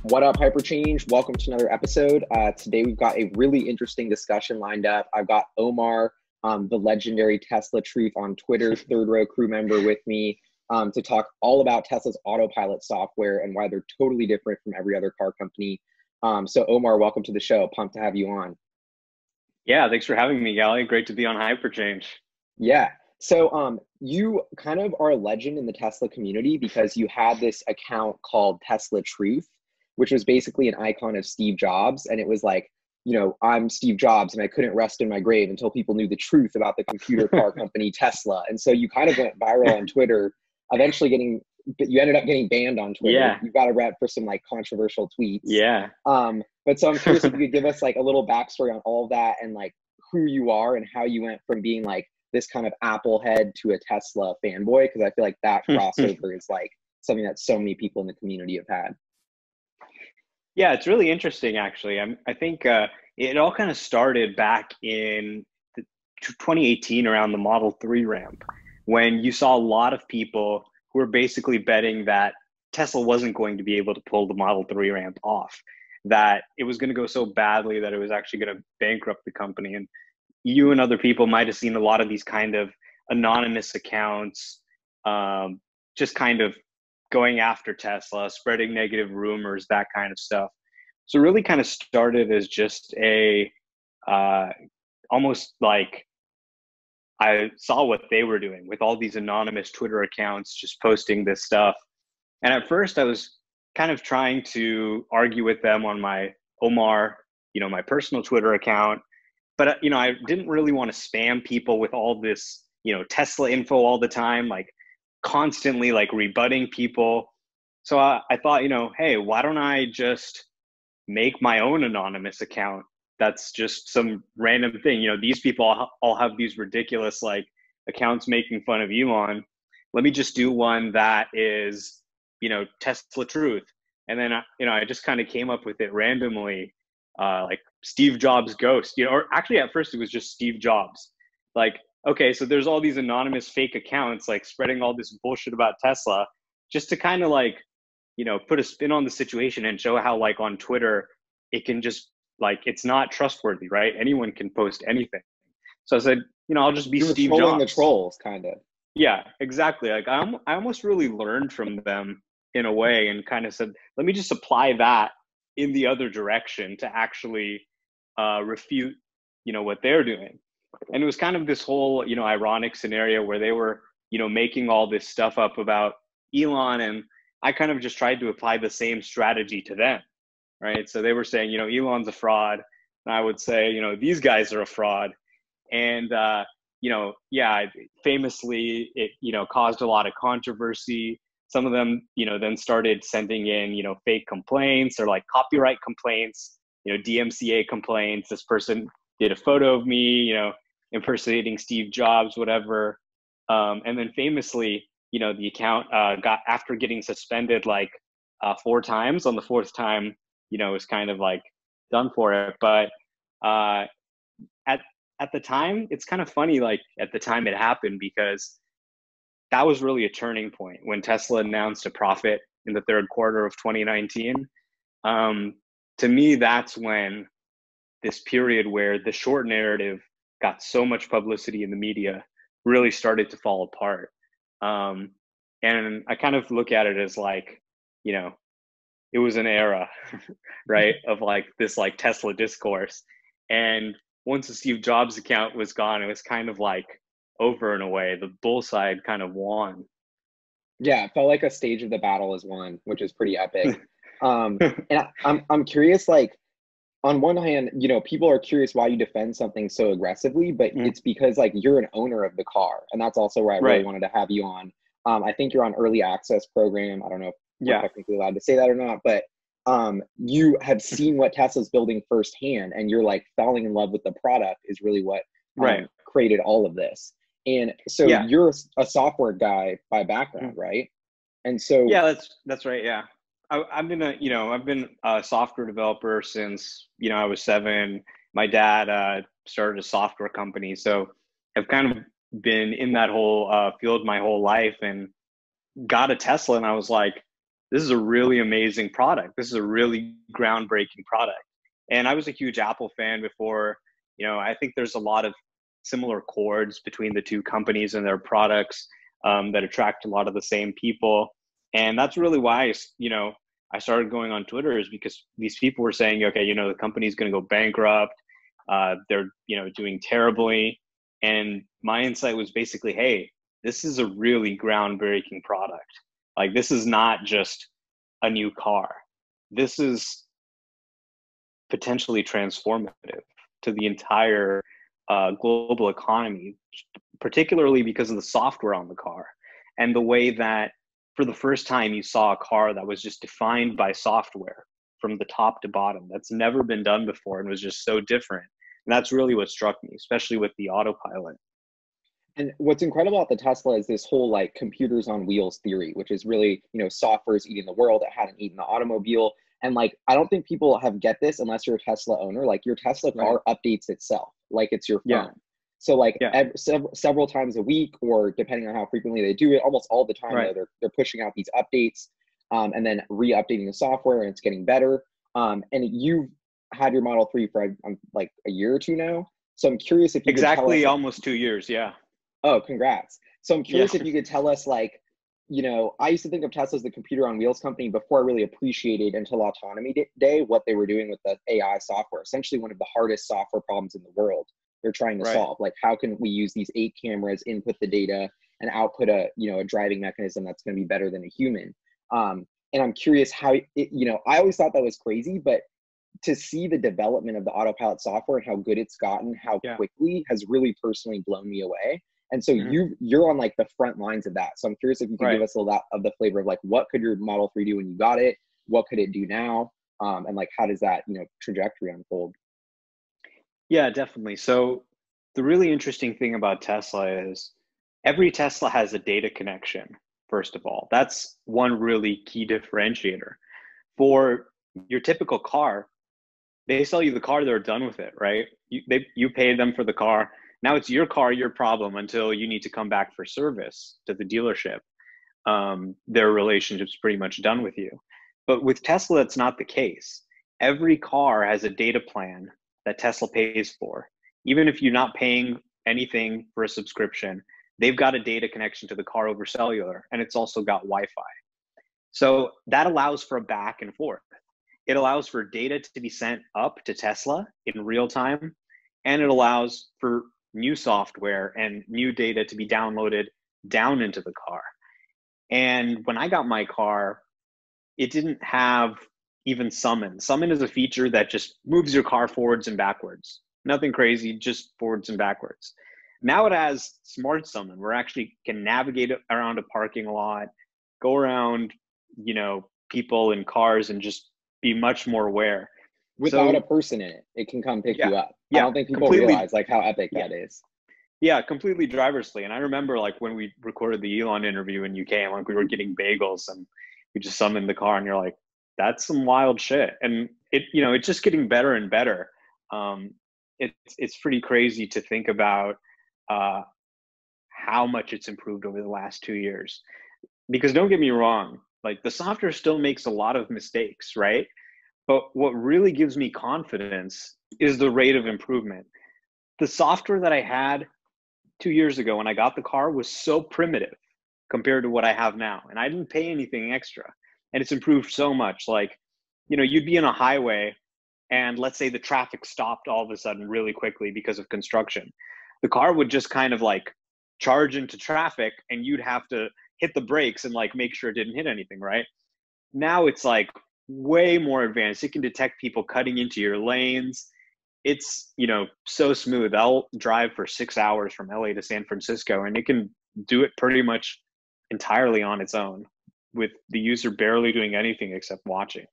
What up, Hyperchange? Welcome to another episode. Today we've got a really interesting discussion lined up. I've got Omar, the legendary Tesla Truth on Twitter, third row crew member with me to talk all about Tesla's Autopilot software and why they're totally different from every other car company. So Omar, welcome to the show. Pumped to have you on. Yeah, thanks for having me, Gally. Great to be on Hyperchange. Yeah. So you kind of are a legend in the Tesla community because you had this account called Tesla Truth, which was basically an icon of Steve Jobs. And it was like, you know, I'm Steve Jobs and I couldn't rest in my grave until people knew the truth about the computer car company Tesla. And so you kind of went viral on Twitter, eventually you ended up getting banned on Twitter. Yeah. You got a rep for some like controversial tweets. Yeah. But so I'm curious if you could give us like a little backstory on all of that and like who you are and how you went from being like this kind of Apple head to a Tesla fanboy, because I feel like that crossover is like something that so many people in the community have had. Yeah, it's really interesting, actually. I think it all kind of started back in 2018 around the Model 3 ramp, when you saw a lot of people who were basically betting that Tesla wasn't going to be able to pull the Model 3 ramp off, that it was going to go so badly that it was actually going to bankrupt the company. And you and other people might have seen a lot of these kind of anonymous accounts, just kind of going after Tesla, spreading negative rumors, that kind of stuff. So it really kind of started as just almost like I saw what they were doing with all these anonymous Twitter accounts, just posting this stuff. And at first I was kind of trying to argue with them on my Omar, my personal Twitter account. But, I didn't really want to spam people with all this, Tesla info all the time, like constantly like rebutting people. So I thought, hey, why don't I just make my own anonymous account? That's just some random thing. These people all have these ridiculous like accounts making fun of Elon. Let me just do one that is, Tesla Truth. And then, I just kind of came up with it randomly. Like Steve Jobs Ghost, or actually at first it was just Steve Jobs. Like, okay, so there's all these anonymous fake accounts like spreading all this bullshit about Tesla, just to kind of like, put a spin on the situation and show how like on Twitter, it can just like, it's not trustworthy, right? Anyone can post anything. So I said, I'll just be Steve Jobs. Trolling the trolls, kind of. Yeah, exactly. Like I almost really learned from them in a way and kind of said, let me just apply that in the other direction to actually refute, what they're doing. And it was kind of this whole, ironic scenario where they were, making all this stuff up about Elon. And I kind of just tried to apply the same strategy to them, right? So they were saying, Elon's a fraud. And I would say, these guys are a fraud. And, yeah, famously, it, caused a lot of controversy. Some of them, then started sending in, fake complaints or like copyright complaints, DMCA complaints. This person did a photo of me, impersonating Steve Jobs, whatever. And then famously, the account got, after getting suspended like 4 times, on the 4th time, it was kind of like done for it. But at the time, it's kind of funny, like at the time it happened, because that was really a turning point when Tesla announced a profit in the 3rd quarter of 2019. To me, that's when this period where the short narrative got so much publicity in the media really started to fall apart. And I kind of look at it as like, it was an era, right, of like this like Tesla discourse. And once the Steve Jobs account was gone, it was kind of like over in a way. The bull side kind of won. Yeah, it felt like a stage of the battle is won, which is pretty epic. And I'm curious, like, on one hand, people are curious why you defend something so aggressively, but it's because like you're an owner of the car, and that's also where I really wanted to have you on. I think you're on early access program. I don't know if we're technically allowed to say that or not, but you have seen what Tesla's building firsthand, and you're like falling in love with the product is really what created all of this. And so you're a software guy by background, right? And so that's right. Yeah, I've been a software developer since I was 7. My dad started a software company, so I've kind of been in that whole field my whole life, and got a Tesla, and I was like, this is a really amazing product. This is a really groundbreaking product. And I was a huge Apple fan before. I think there's a lot of similar chords between the two companies and their products that attract a lot of the same people. And that's really why, I started going on Twitter, is because these people were saying, okay, the company's going to go bankrupt. They're, doing terribly. And my insight was basically, hey, this is a really groundbreaking product. Like, this is not just a new car. This is potentially transformative to the entire global economy, particularly because of the software on the car and the way that for the first time you saw a car that was just defined by software from the top to bottom. That's never been done before and was just so different. And that's really what struck me, especially with the Autopilot. And what's incredible about the Tesla is this whole like computers on wheels theory, which is really, software is eating the world. It hadn't eaten the automobile. And like, I don't think people have get this unless you're a Tesla owner. Like, your Tesla car updates itself like it's your phone. Yeah. So like several times a week, or depending on how frequently they do it, almost all the time, they're pushing out these updates and then re-updating the software, and it's getting better. And you've had your Model 3 for like a year or two now. So I'm curious if you could tell us, almost 2 years. Yeah. Oh, congrats. So I'm curious if you could tell us, like, I used to think of Tesla as the computer on wheels company before I really appreciated, until Autonomy Day, what they were doing with the AI software. Essentially one of the hardest software problems in the world they're trying to solve. Like, how can we use these 8 cameras, input the data, and output a driving mechanism that's going to be better than a human? And I'm curious how, I always thought that was crazy, but to see the development of the Autopilot software and how good it's gotten, how quickly, has really personally blown me away. And so you're on like the front lines of that. So I'm curious if you could give us a lot of the flavor of like, what could your Model 3 do when you got it? What could it do now? And like, how does that, trajectory unfold? Yeah, definitely. So the really interesting thing about Tesla is every Tesla has a data connection, first of all. That's one really key differentiator. For your typical car, they sell you the car, they're done with it, right? You pay them for the car. Now it's your car, your problem, until you need to come back for service to the dealership. Their relationship's pretty much done with you. But with Tesla, that's not the case. Every car has a data plan that Tesla pays for. Even if you're not paying anything for a subscription, they've got a data connection to the car over cellular, and it's also got Wi-Fi. So that allows for a back and forth. It allows for data to be sent up to Tesla in real time, and it allows for new software and new data to be downloaded down into the car. And when I got my car, it didn't have even summon. Summon is a feature that just moves your car forwards and backwards. Nothing crazy, just forwards and backwards. Now it has smart summon, where actually can navigate around a parking lot, go around, people and cars, and just be much more aware. Without a person in it, it can come pick you up. I don't think people realize like how epic that is. Yeah, completely driverlessly. And I remember like when we recorded the Elon interview in UK, and like we were getting bagels and we just summoned the car, and you're like, that's some wild shit. And it's just getting better and better. It's pretty crazy to think about how much it's improved over the last 2 years. Because don't get me wrong, like the software still makes a lot of mistakes, right? But what really gives me confidence is the rate of improvement. The software that I had 2 years ago when I got the car was so primitive compared to what I have now. And I didn't pay anything extra. And it's improved so much. Like, you'd be in a highway, and let's say the traffic stopped all of a sudden really quickly because of construction. The car would just kind of like charge into traffic, and you'd have to hit the brakes and like make sure it didn't hit anything, right? Now it's like way more advanced. It can detect people cutting into your lanes. It's, so smooth. I'll drive for 6 hours from LA to San Francisco, and it can do it pretty much entirely on its own, with the user barely doing anything except watching.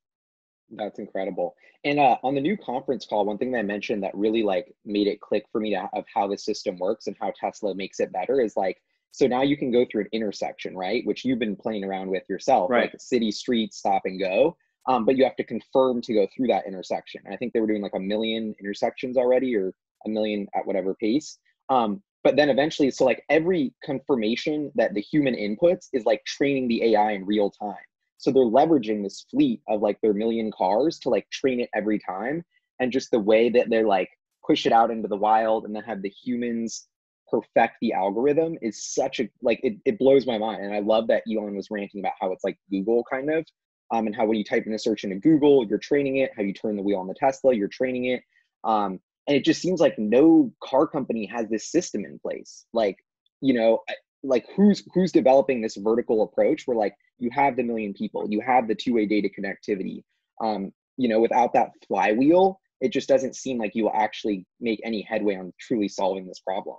That's incredible. And on the new conference call, one thing that I mentioned that really like made it click for me of how the system works and how Tesla makes it better is like, so now you can go through an intersection, right? Which you've been playing around with yourself, right? Like city streets, stop and go. But you have to confirm to go through that intersection. And I think they were doing like 1 million intersections already, or 1 million at whatever pace. But then eventually, so like every confirmation that the human inputs is like training the AI in real time. So they're leveraging this fleet of like their million cars to like train it every time. And just the way that they're like push it out into the wild and then have the humans perfect the algorithm is such a, like, it blows my mind. And I love that Elon was ranting about how it's like Google kind of, and how when you type in a search into Google, you're training it, how you turn the wheel on the Tesla, you're training it. And it just seems like no car company has this system in place. Like, you know, like who's developing this vertical approach where like you have the million people, you have the two-way data connectivity. You know, without that flywheel, it just doesn't seem like you will actually make any headway on truly solving this problem.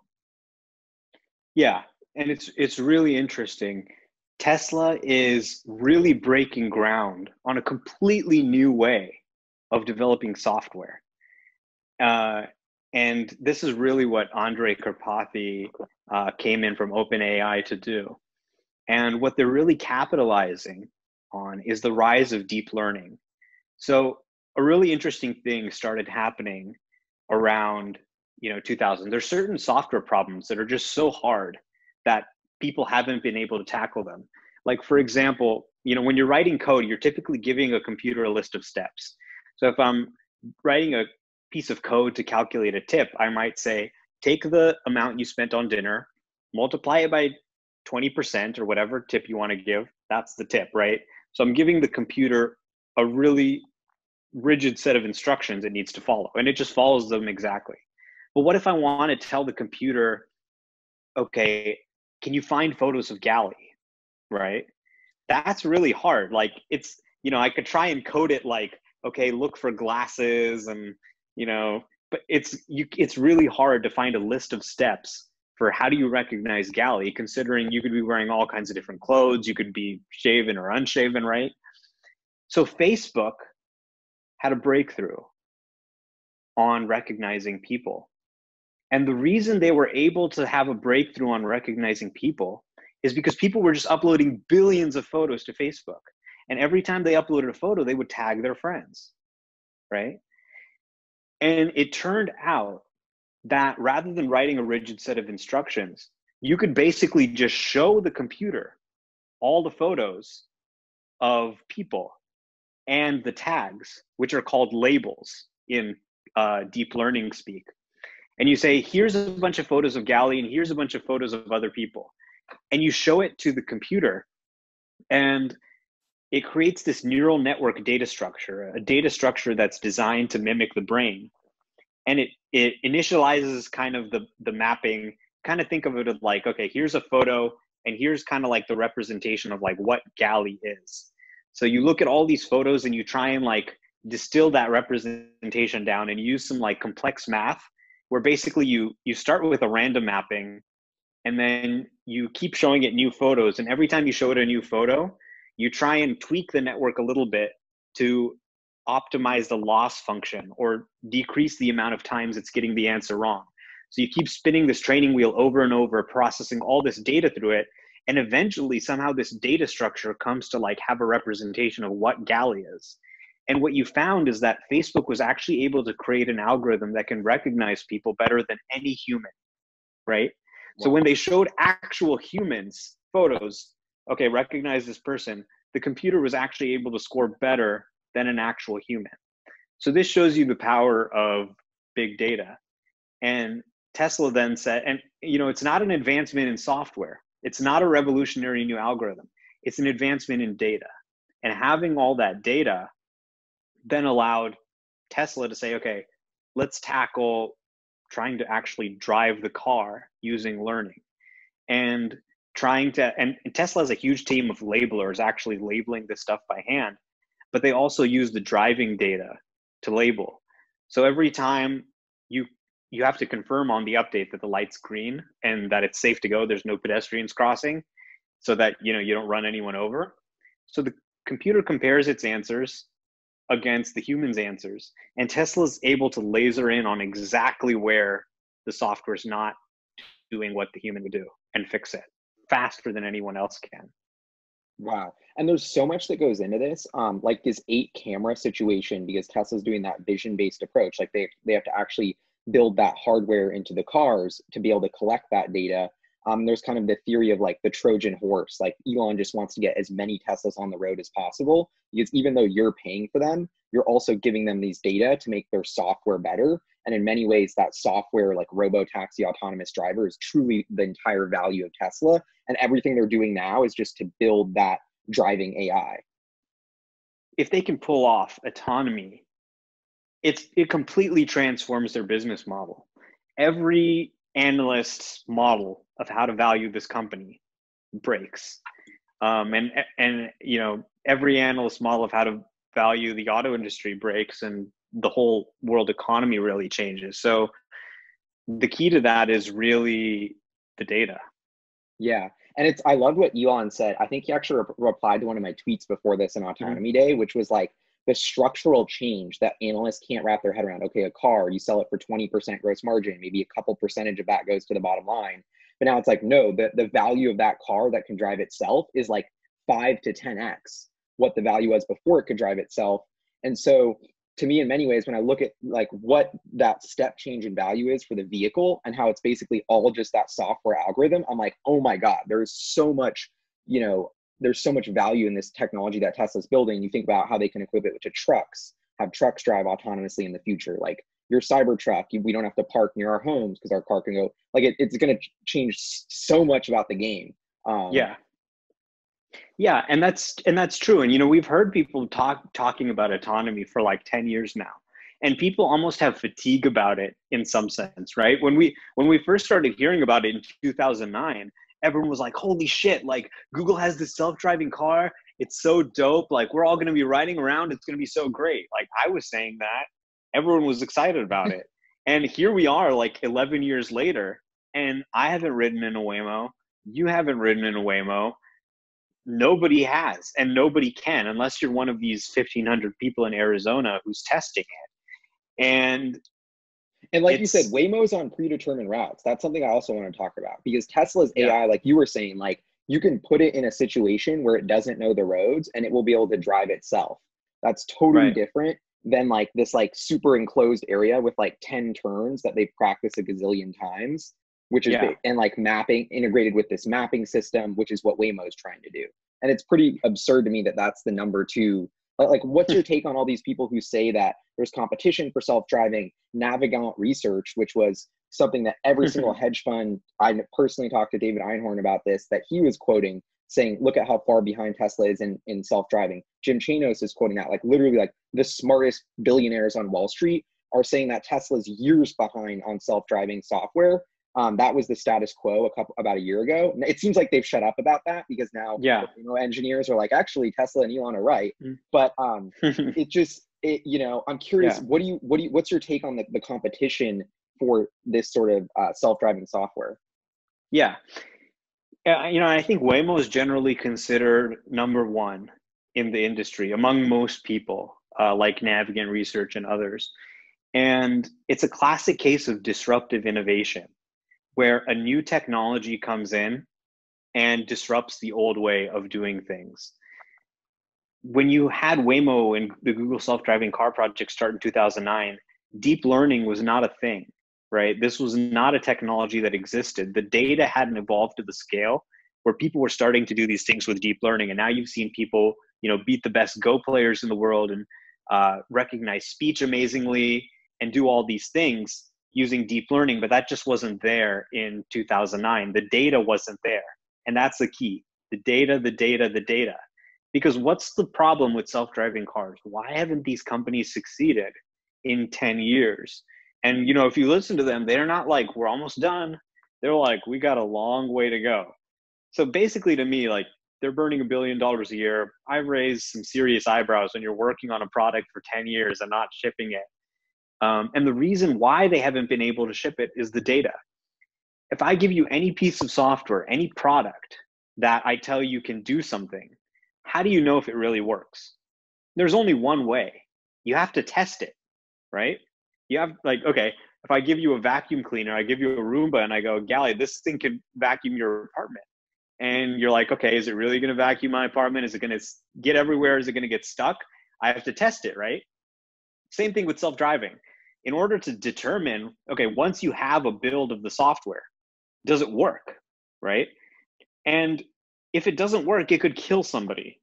Yeah, and it's really interesting. Tesla is really breaking ground on a completely new way of developing software. And this is really what Andrej Karpathy came in from OpenAI to do. And what they're really capitalizing on is the rise of deep learning. So a really interesting thing started happening around 2000. There's certain software problems that are just so hard that people haven't been able to tackle them. Like, for example, when you're writing code, you're typically giving a computer a list of steps. So if I'm writing a piece of code to calculate a tip, I might say, take the amount you spent on dinner, multiply it by 20% or whatever tip you want to give. That's the tip, right? So I'm giving the computer a really rigid set of instructions it needs to follow, and it just follows them exactly. But what if I want to tell the computer, okay, can you find photos of Gally, right? That's really hard. Like, it's, I could try and code it like, okay, look for glasses and, but it's really hard to find a list of steps for how do you recognize Gally, considering you could be wearing all kinds of different clothes, you could be shaven or unshaven, right? So Facebook had a breakthrough on recognizing people. And the reason they were able to have a breakthrough on recognizing people is because people were just uploading billions of photos to Facebook. And every time they uploaded a photo, they would tag their friends, right? And it turned out that rather than writing a rigid set of instructions, you could basically just show the computer all the photos of people and the tags, which are called labels in deep learning speak. And you say, here's a bunch of photos of Gally and here's a bunch of photos of other people. And you show it to the computer, and it creates this neural network data structure, a data structure that's designed to mimic the brain. And it initializes kind of the mapping. Kind of think of it as like, okay, here's a photo, and here's kind of like the representation of like what Gally is. So you look at all these photos and you try and like distill that representation down and use some like complex math, where basically you start with a random mapping, and then you keep showing it new photos. And every time you show it a new photo, you try and tweak the network a little bit to optimize the loss function or decrease the amount of times it's getting the answer wrong. So you keep spinning this training wheel over and over, processing all this data through it. And eventually somehow this data structure comes to like have a representation of what Gally is. And what you found is that Facebook was actually able to create an algorithm that can recognize people better than any human, right? Wow. So when they showed actual humans photos, okay, recognize this person, the computer was actually able to score better than an actual human. So this shows you the power of big data. And Tesla then said, and it's not an advancement in software. It's not a revolutionary new algorithm. It's an advancement in data. And having all that data then allowed Tesla to say, okay, let's tackle trying to actually drive the car using learning. And Tesla has a huge team of labelers actually labeling this stuff by hand, but they also use the driving data to label. So every time you have to confirm on the update that the light's green and that it's safe to go, there's no pedestrians crossing, so that you don't run anyone over. So the computer compares its answers against the human's answers, and Tesla's able to laser in on exactly where the software's not doing what the human would do and fix it faster than anyone else can. Wow. And there's so much that goes into this, like this 8-camera situation, because Tesla's doing that vision-based approach. Like they have to actually build that hardware into the cars to be able to collect that data. There's kind of the theory of like the Trojan horse. Like Elon just wants to get as many Teslas on the road as possible, because even though you're paying for them, you're also giving them these data to make their software better. And in many ways, that software, like robo-taxi autonomous driver, is truly the entire value of Tesla. And everything they're doing now is just to build that driving AI. If they can pull off autonomy, it completely transforms their business model. Every analyst's model of how to value this company breaks. And you know, every analyst's model of how to value the auto industry breaks, and the whole world economy really changes. So the key to that is really the data. Yeah. And I love what Elon said. I think he actually replied to one of my tweets before this in Autonomy Day, which was like the structural change that analysts can't wrap their head around. Okay, a car, you sell it for 20% gross margin, maybe a couple percentage of that goes to the bottom line. But now it's like, no, the value of that car that can drive itself is like 5 to 10x what the value was before it could drive itself. And so to me, in many ways, when I look at like what that step change in value is for the vehicle and how it's basically all just that software algorithm, I'm like, oh my God, there's so much, you know, there's so much value in this technology that Tesla's building. You think about how they can equip it to trucks, have trucks drive autonomously in the future. Like your Cybertruck, we don't have to park near our homes because our car can go, like it's going to change so much about the game. Yeah, and that's true. And you know, we've heard people talking about autonomy for like 10 years now. And people almost have fatigue about it in some sense, right? When we first started hearing about it in 2009, everyone was like, "Holy shit, like Google has this self-driving car. It's so dope. Like we're all going to be riding around. It's going to be so great." Like I was saying that. Everyone was excited about it. And here we are like 11 years later, and I haven't ridden in a Waymo. You haven't ridden in a Waymo. Nobody has, and nobody can, unless you're one of these 1,500 people in Arizona who's testing it. And like you said, Waymo's on predetermined routes. That's something I also want to talk about, because Tesla's AI, like you were saying, like you can put it in a situation where it doesn't know the roads and it will be able to drive itself. That's totally different than like this like super enclosed area with like 10 turns that they've practiced a gazillion times, which is and like mapping integrated with this mapping system, which is what Waymo is trying to do. And it's pretty absurd to me that that's the number two. Like what's your take on all these people who say that there's competition for self-driving? Navigant Research, which was something that every single hedge fund, I personally talked to David Einhorn about this, that he was quoting, saying, look at how far behind Tesla is in self-driving. Jim Chanos is quoting that, like literally like the smartest billionaires on Wall Street are saying that Tesla's years behind on self-driving software. That was the status quo about a year ago. It seems like they've shut up about that, because now engineers are like, actually Tesla and Elon are right. But I'm curious, what's your take on the competition for this sort of self-driving software? I think Waymo is generally considered number one in the industry among most people, like Navigant Research and others. And it's a classic case of disruptive innovation, where a new technology comes in and disrupts the old way of doing things. When you had Waymo and the Google self-driving car project start in 2009, deep learning was not a thing, right? This was not a technology that existed. The data hadn't evolved to the scale where people were starting to do these things with deep learning. And now you've seen people, beat the best Go players in the world and recognize speech amazingly and do all these things using deep learning, but that just wasn't there in 2009. The data wasn't there. And that's the key. The data. Because what's the problem with self-driving cars? Why haven't these companies succeeded in 10 years? And, if you listen to them, they're not like, we're almost done. They're like, we got a long way to go. So basically to me, like they're burning $1 billion a year. I've raised some serious eyebrows when you're working on a product for 10 years and not shipping it. And the reason why they haven't been able to ship it is the data. If I give you any piece of software, any product that I tell you can do something, how do you know if it really works? There's only one way. You have to test it, right? You have okay, if I give you a vacuum cleaner, I give you a Roomba and I go, Gally, this thing can vacuum your apartment. And you're like, okay, is it really going to vacuum my apartment? Is it going to get everywhere? Is it going to get stuck? I have to test it, right? Same thing with self-driving. In order to determine, okay, once you have a build of the software, does it work? right? And if it doesn't work, it could kill somebody.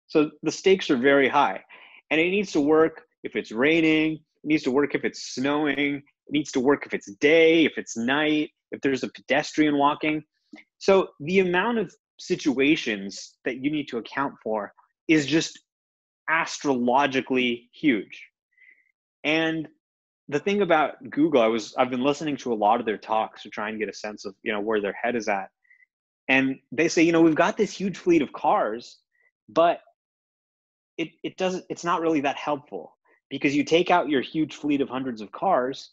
So the stakes are very high. And it needs to work if it's raining, it needs to work if it's snowing, it needs to work if it's day, if it's night, if there's a pedestrian walking. So the amount of situations that you need to account for is just astrologically huge. And the thing about Google, I've been listening to a lot of their talks to try and get a sense of, where their head is at. And they say, we've got this huge fleet of cars, but it's not really that helpful, because you take out your huge fleet of hundreds of cars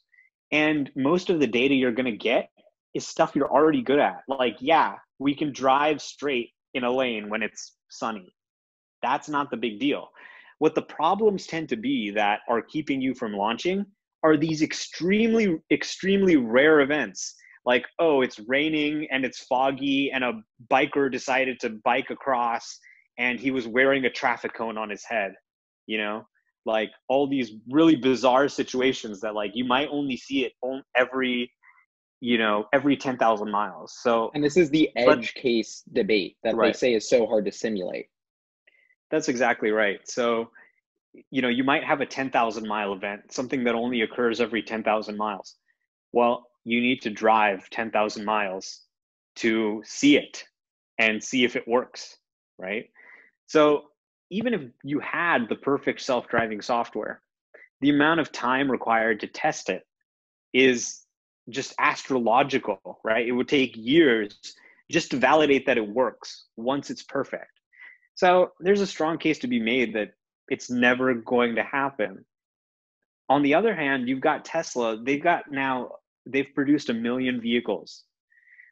and most of the data you're going to get is stuff you're already good at. Like, yeah, we can drive straight in a lane when it's sunny. That's not the big deal. What the problems tend to be that are keeping you from launching are these extremely, extremely rare events. Like, oh, it's raining and it's foggy and a biker decided to bike across and he was wearing a traffic cone on his head, like all these really bizarre situations that like you might only see it every 10,000 miles. So, and this is the edge case debate that right. They say is so hard to simulate. That's exactly right. So, you might have a 10,000 mile event, something that only occurs every 10,000 miles. Well, you need to drive 10,000 miles to see it and see if it works, right? So even if you had the perfect self-driving software, the amount of time required to test it is just astrological, right? It would take years just to validate that it works once it's perfect. So there's a strong case to be made that it's never going to happen. On the other hand, you've got Tesla. They've produced 1 million vehicles.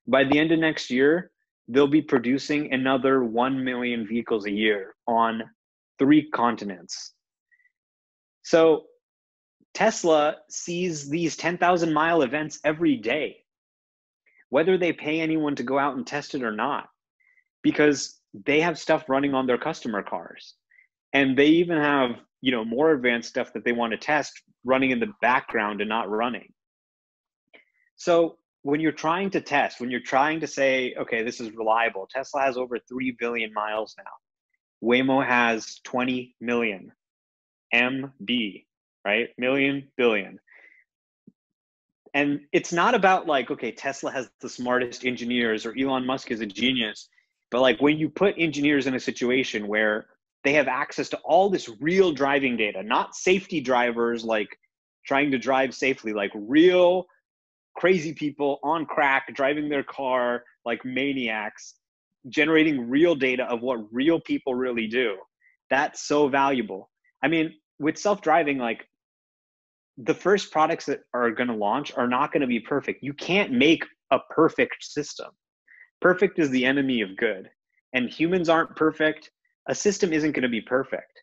By the end of next year, they'll be producing another 1 million vehicles a year on 3 continents. So Tesla sees these 10,000 mile events every day, whether they pay anyone to go out and test it or not, because they have stuff running on their customer cars. And they even have, more advanced stuff that they want to test running in the background and not running. So when you're trying to test, when you're trying to say, okay, this is reliable, Tesla has over 3 billion miles now. Waymo has 20 million. MB, right? Million, billion. And it's not about like, okay, Tesla has the smartest engineers or Elon Musk is a genius. But like when you put engineers in a situation where they have access to all this real driving data, not safety drivers like trying to drive safely, like real crazy people on crack driving their car like maniacs, generating real data of what real people really do. That's so valuable. I mean, with self-driving, like the first products that are going to launch are not going to be perfect. You can't make a perfect system. Perfect is the enemy of good, and humans aren't perfect. A system isn't going to be perfect.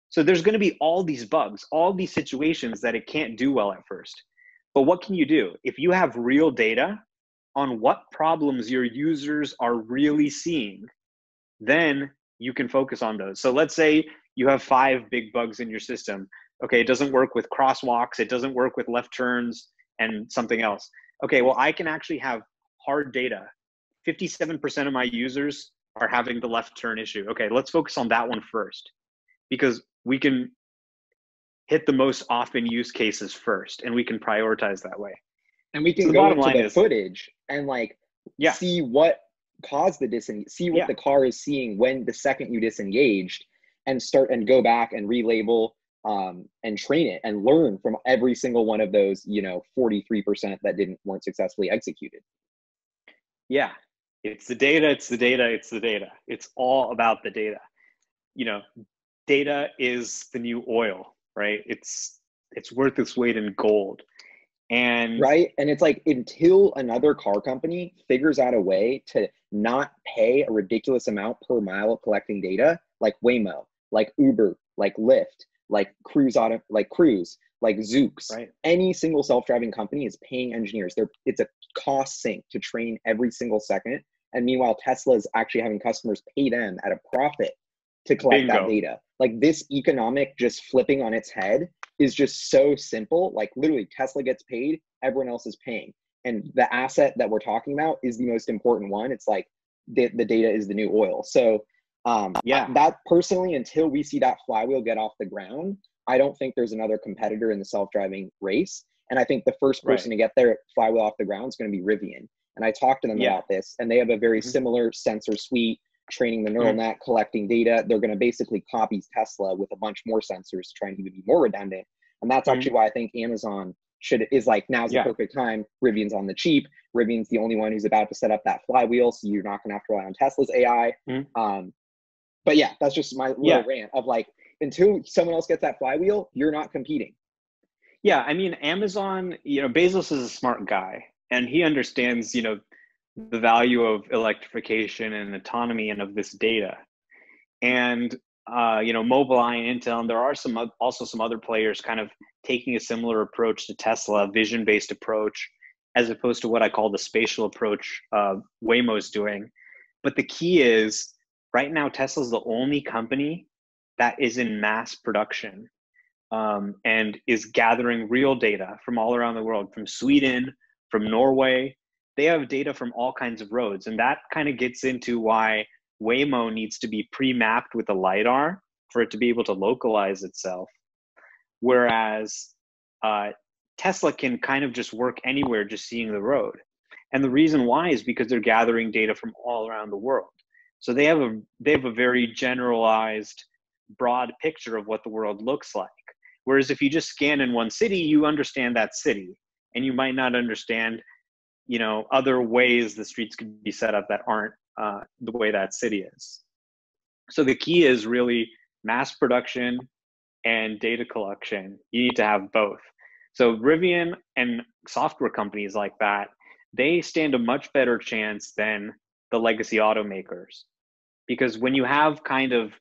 So there's going to be all these bugs, all these situations that it can't do well at first. But what can you do? If you have real data on what problems your users are really seeing, then you can focus on those. So let's say you have 5 big bugs in your system. Okay, it doesn't work with crosswalks, it doesn't work with left turns and something else. Okay, well, I can actually have hard data. 57% of my users are having the left turn issue. Okay, let's focus on that one first, because we can hit the most often use cases first and we can prioritize that way. And we can go into the footage and like see what caused the see what the car is seeing when the second you disengaged, and start and go back and relabel and train it and learn from every single one of those 43% that weren't successfully executed. Yeah, it's the data, it's the data, it's the data. It's all about the data. Data is the new oil, right? It's worth its weight in gold. And right. And it's like, until another car company figures out a way to not pay a ridiculous amount per mile collecting data, like Waymo, like Uber, like Lyft, like Cruise, like Zoox, right. Any single self-driving company is paying engineers. It's a cost sink to train every single second. And meanwhile, Tesla is actually having customers pay them at a profit to collect that data. Like, this economic just flipping on its head is just so simple. Like, literally, Tesla gets paid, everyone else is paying. and the asset that we're talking about is the most important one. It's like the data is the new oil. So that personally, until we see that flywheel get off the ground, I don't think there's another competitor in the self-driving race. And I think the first person to get their flywheel off the ground is going to be Rivian. And I talked to them about this, and they have a very similar sensor suite, training the neural net, collecting data. They're going to basically copy Tesla with a bunch more sensors to try and even be more redundant. And that's actually why I think Amazon is like, now's the perfect time. Rivian's on the cheap. Rivian's the only one who's about to set up that flywheel, so you're not going to have to rely on Tesla's AI. But yeah, that's just my little rant of like, until someone else gets that flywheel, you're not competing. Yeah, I mean, Amazon, Bezos is a smart guy, and he understands, the value of electrification and autonomy and of this data. And, Mobileye and Intel, and there are also some other players kind of taking a similar approach to Tesla, vision-based approach, as opposed to what I call the spatial approach Waymo's doing. But the key is, right now, Tesla's the only company that is in mass production and is gathering real data from all around the world, from Sweden, from Norway. They have data from all kinds of roads. And that kind of gets into why Waymo needs to be pre-mapped with a LiDAR for it to be able to localize itself. Whereas Tesla can kind of just work anywhere, just seeing the road. And the reason why is because they're gathering data from all around the world. So they have a very generalized, broad picture of what the world looks like. Whereas if you just scan in one city, you understand that city, and you might not understand, other ways the streets could be set up that aren't the way that city is. So the key is really mass production and data collection. You need to have both. So Rivian and software companies like that, they stand a much better chance than the legacy automakers. Because when you have kind of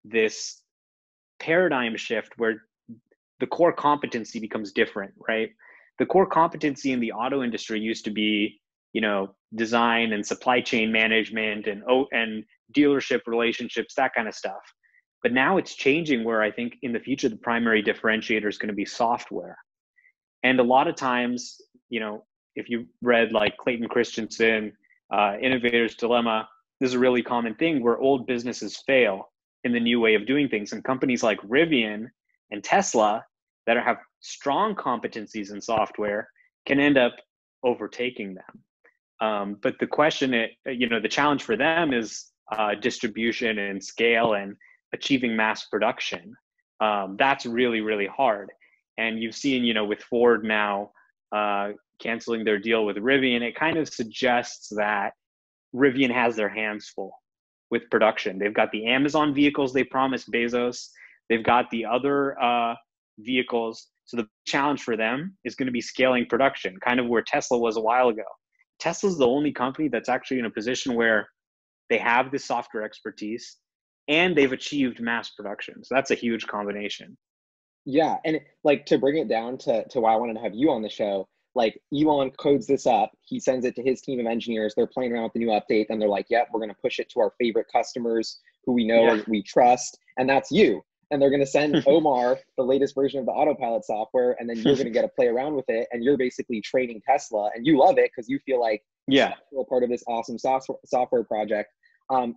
this paradigm shift where the core competency becomes different, right? The core competency in the auto industry used to be, design and supply chain management and dealership relationships, that kind of stuff. But now it's changing, where I think in the future, the primary differentiator is going to be software. And a lot of times, if you read like Clayton Christensen, Innovator's Dilemma, this is a really common thing where old businesses fail in the new way of doing things. And companies like Rivian and Tesla that have strong competencies in software can end up overtaking them. But the question, the challenge for them is distribution and scale and achieving mass production. That's really, really hard. And you've seen, with Ford now canceling their deal with Rivian, it kind of suggests that Rivian has their hands full with production. They've got the Amazon vehicles they promised Bezos. They've got the other vehicles. So the challenge for them is going to be scaling production, kind of where Tesla was a while ago. Tesla's the only company that's actually in a position where they have this software expertise and they've achieved mass production. So that's a huge combination. Yeah. And like, to bring it down to why I wanted to have you on the show, like Elon codes this up, he sends it to his team of engineers, they're playing around with the new update, and they're like, yep, we're going to push it to our favorite customers who we know and we trust, and that's you. And they're going to send Omar the latest version of the Autopilot software, and then you're going to get to play around with it, and you're basically training Tesla, and you love it because you feel like you're a part of this awesome software project.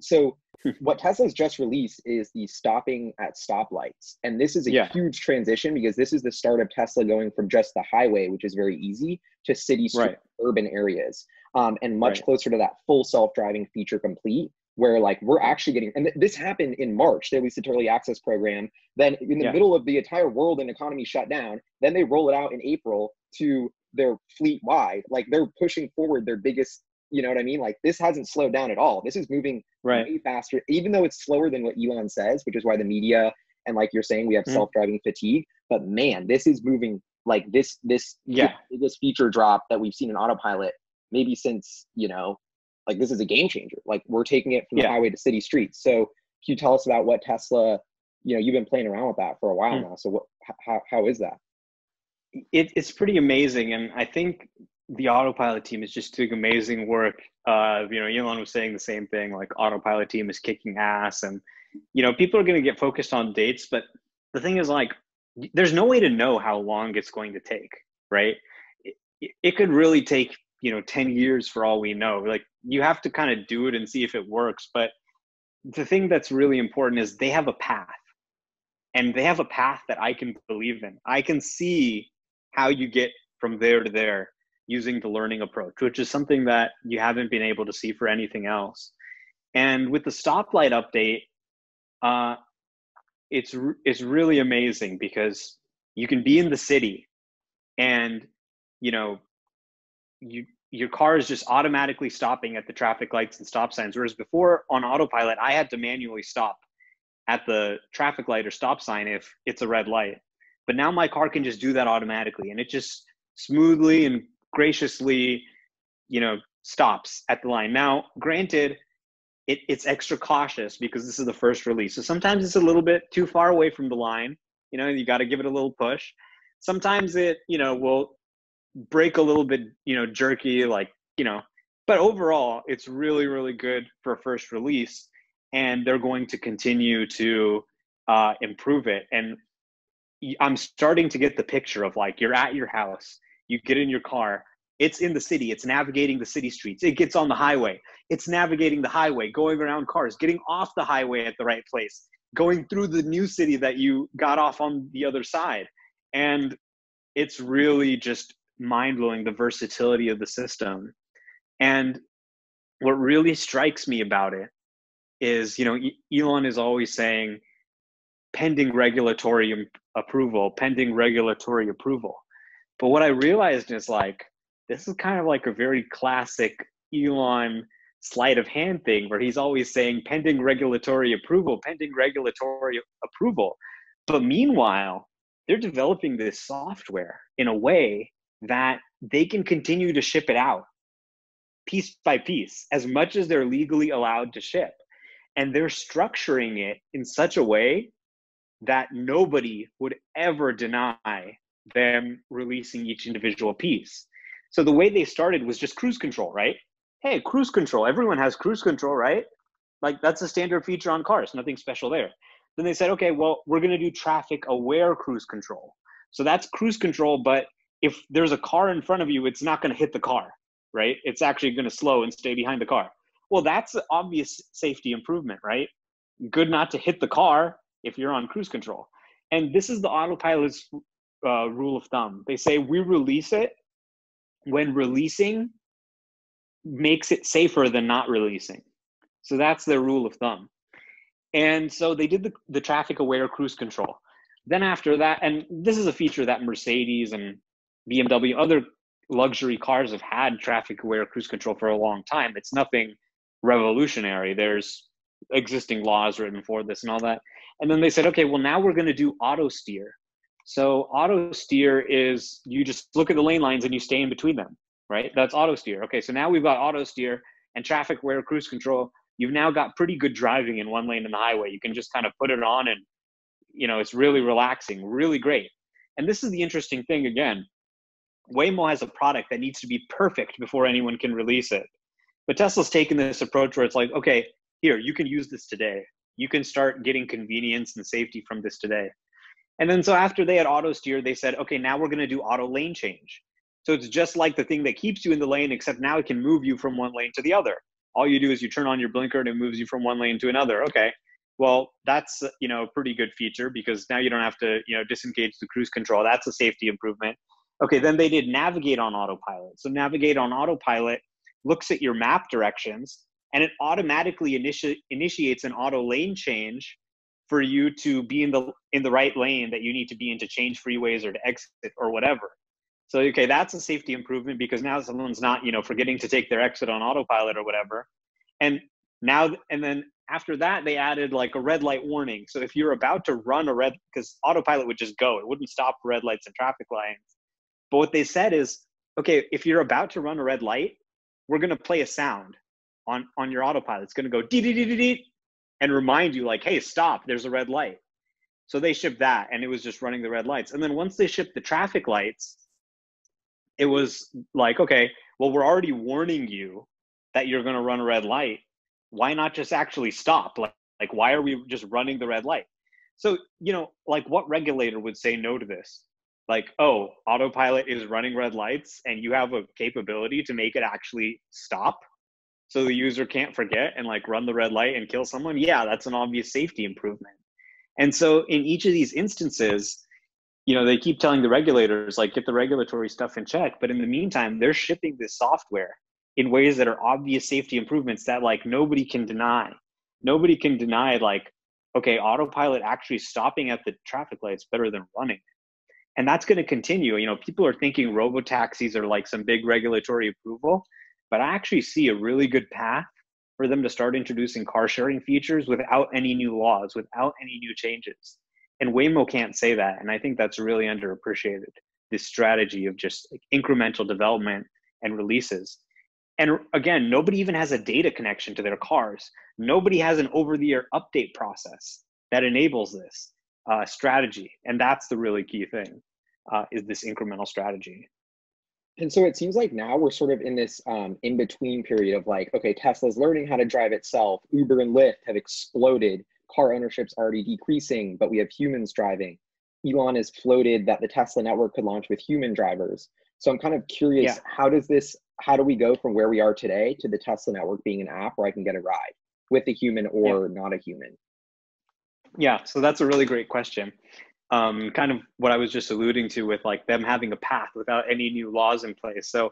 So what Tesla's just released is the stopping at stoplights. And this is a huge transition, because this is the start of Tesla going from just the highway, which is very easy, to city, street, urban areas, and much closer to that full self-driving feature complete, where like we're actually getting, and this happened in March, they released the early access program. Then in the middle of the entire world and economy shut down, then they roll it out in April to their fleet wide. Like they're pushing forward their biggest, you know what I mean? Like this hasn't slowed down at all. This is moving way faster, even though it's slower than what Elon says, which is why the media, and like you're saying, we have self-driving fatigue. But man, this is moving like this biggest feature drop that we've seen in Autopilot maybe since, like this is a game changer. Like we're taking it from the highway to city streets. So can you tell us about what Tesla, you've been playing around with that for a while now. So how is that? It's pretty amazing. And I think the Autopilot team is just doing amazing work. Elon was saying the same thing, like Autopilot team is kicking ass, and, people are going to get focused on dates, but the thing is, like, there's no way to know how long it's going to take, right? It could really take, 10 years for all we know. Like, you have to kind of do it and see if it works. But the thing that's really important is they have a path, and they have a path that I can believe in. I can see how you get from there to there using the learning approach, which is something that you haven't been able to see for anything else. And with the stoplight update, it's really amazing, because you can be in the city and your car is just automatically stopping at the traffic lights and stop signs. Whereas before, on Autopilot, I had to manually stop at the traffic light or stop sign if it's a red light. But now my car can just do that automatically, and it just smoothly and graciously, stops at the line. Now, granted, it's extra cautious because this is the first release. So sometimes it's a little bit too far away from the line. You got to give it a little push. Sometimes it, will break a little bit, jerky, but overall, it's really, really good for a first release. And they're going to continue to improve it. And I'm starting to get the picture of, like, you're at your house, you get in your car, it's in the city, it's navigating the city streets, it gets on the highway, it's navigating the highway, going around cars, getting off the highway at the right place, going through the new city that you got off on the other side. And it's really just mind-blowing, the versatility of the system. And what really strikes me about it is, Elon is always saying, pending regulatory approval, pending regulatory approval. But what I realized is, like, this is kind of like a very classic Elon sleight of hand thing, where he's always saying pending regulatory approval, pending regulatory approval. But meanwhile, they're developing this software in a way that they can continue to ship it out piece by piece, as much as they're legally allowed to ship. And they're structuring it in such a way that nobody would ever deny them releasing each individual piece. So the way they started was just cruise control, right? Hey, cruise control. Everyone has cruise control, right? Like, that's a standard feature on cars, nothing special there. Then they said, okay, well, we're going to do traffic aware cruise control. So that's cruise control, but if there's a car in front of you, it's not going to hit the car, right? It's actually going to slow and stay behind the car. Well, that's an obvious safety improvement, right? Good not to hit the car if you're on cruise control. And this is the Autopilot's rule of thumb. They say we release it when releasing makes it safer than not releasing. So that's their rule of thumb. And so they did the traffic aware cruise control. Then after that, and this is a feature that Mercedes and BMW, other luxury cars, have had traffic aware cruise control for a long time. It's nothing revolutionary. There's existing laws written for this and all that. And then they said, okay, well, now we're going to do auto steer. So auto steer is, you just look at the lane lines and you stay in between them, right? That's auto steer. Okay, so now we've got auto steer and traffic aware cruise control. You've now got pretty good driving in one lane in the highway. You can just kind of put it on and, it's really relaxing, really great. And this is the interesting thing again. Waymo has a product that needs to be perfect before anyone can release it. But Tesla's taken this approach where it's like, okay, here, you can use this today. You can start getting convenience and safety from this today. And then so after they had auto steer, they said, okay, now we're going to do auto lane change. So it's just like the thing that keeps you in the lane, except now it can move you from one lane to the other. All you do is you turn on your blinker and it moves you from one lane to another. Okay, well, that's, a pretty good feature, because now you don't have to, disengage the cruise control. That's a safety improvement. Okay, then they did navigate on autopilot. So navigate on autopilot looks at your map directions, and it automatically initiates an auto lane change for you to be in the right lane that you need to be in to change freeways or to exit or whatever. So, okay, that's a safety improvement, because now someone's not, forgetting to take their exit on autopilot or whatever. And then after that, they added like a red light warning. So if you're about to run because autopilot would just go, it wouldn't stop for red lights and traffic lines. But what they said is, okay, if you're about to run a red light, we're going to play a sound on your autopilot. It's going to go dee dee dee dee dee and remind you, like, hey, stop, there's a red light. So they shipped that, and it was just running the red lights. And then once they shipped the traffic lights, it was like, okay, well, we're already warning you that you're going to run a red light. Why not just actually stop? Like, why are we just running the red light? So, like, what regulator would say no to this? like, oh, autopilot is running red lights and you have a capability to make it actually stop so the user can't forget and like run the red light and kill someone, yeah, that's an obvious safety improvement. And so in each of these instances, they keep telling the regulators, like, get the regulatory stuff in check. But in the meantime, they're shipping this software in ways that are obvious safety improvements that like nobody can deny. Nobody can deny, like, okay, autopilot actually stopping at the traffic lights better than running. And that's going to continue. People are thinking robotaxis are like some big regulatory approval, but I actually see a really good path for them to start introducing car sharing features without any new laws, without any new changes. And Waymo can't say that. And I think that's really underappreciated, this strategy of just like incremental development and releases. And again, nobody even has a data connection to their cars. Nobody has an over-the-air update process that enables this strategy. And that's the really key thing, is this incremental strategy. And so it seems like now we're sort of in this in-between period of like, okay, Tesla's learning how to drive itself. Uber and Lyft have exploded. Car ownership's already decreasing, but we have humans driving. Elon has floated that the Tesla network could launch with human drivers. So I'm kind of curious, how do we go from where we are today to the Tesla network being an app where I can get a ride with a human or not a human? Yeah, so that's a really great question. Kind of what I was just alluding to with like them having a path without any new laws in place. So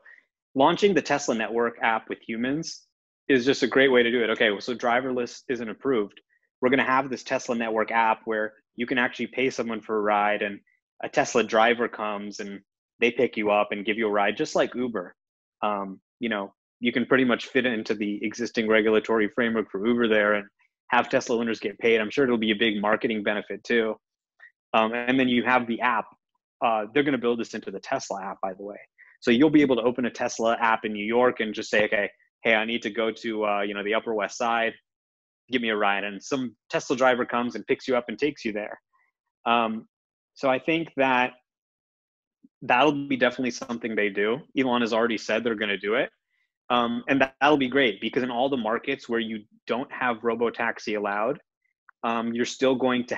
launching the Tesla network app with humans is just a great way to do it. Okay, well, so driverless isn't approved. We're going to have this Tesla network app where you can actually pay someone for a ride, and a Tesla driver comes and they pick you up and give you a ride, just like Uber. You can pretty much fit it into the existing regulatory framework for Uber there and have Tesla owners get paid. I'm sure it'll be a big marketing benefit too. And then you have the app. They're going to build this into the Tesla app, by the way. So you'll be able to open a Tesla app in New York and just say, okay, hey, I need to go to the Upper West Side. Give me a ride. And some Tesla driver comes and picks you up and takes you there. So I think that that'll be definitely something they do. Elon has already said they're going to do it. And that'll be great, because in all the markets where you don't have robotaxi allowed, you're still going to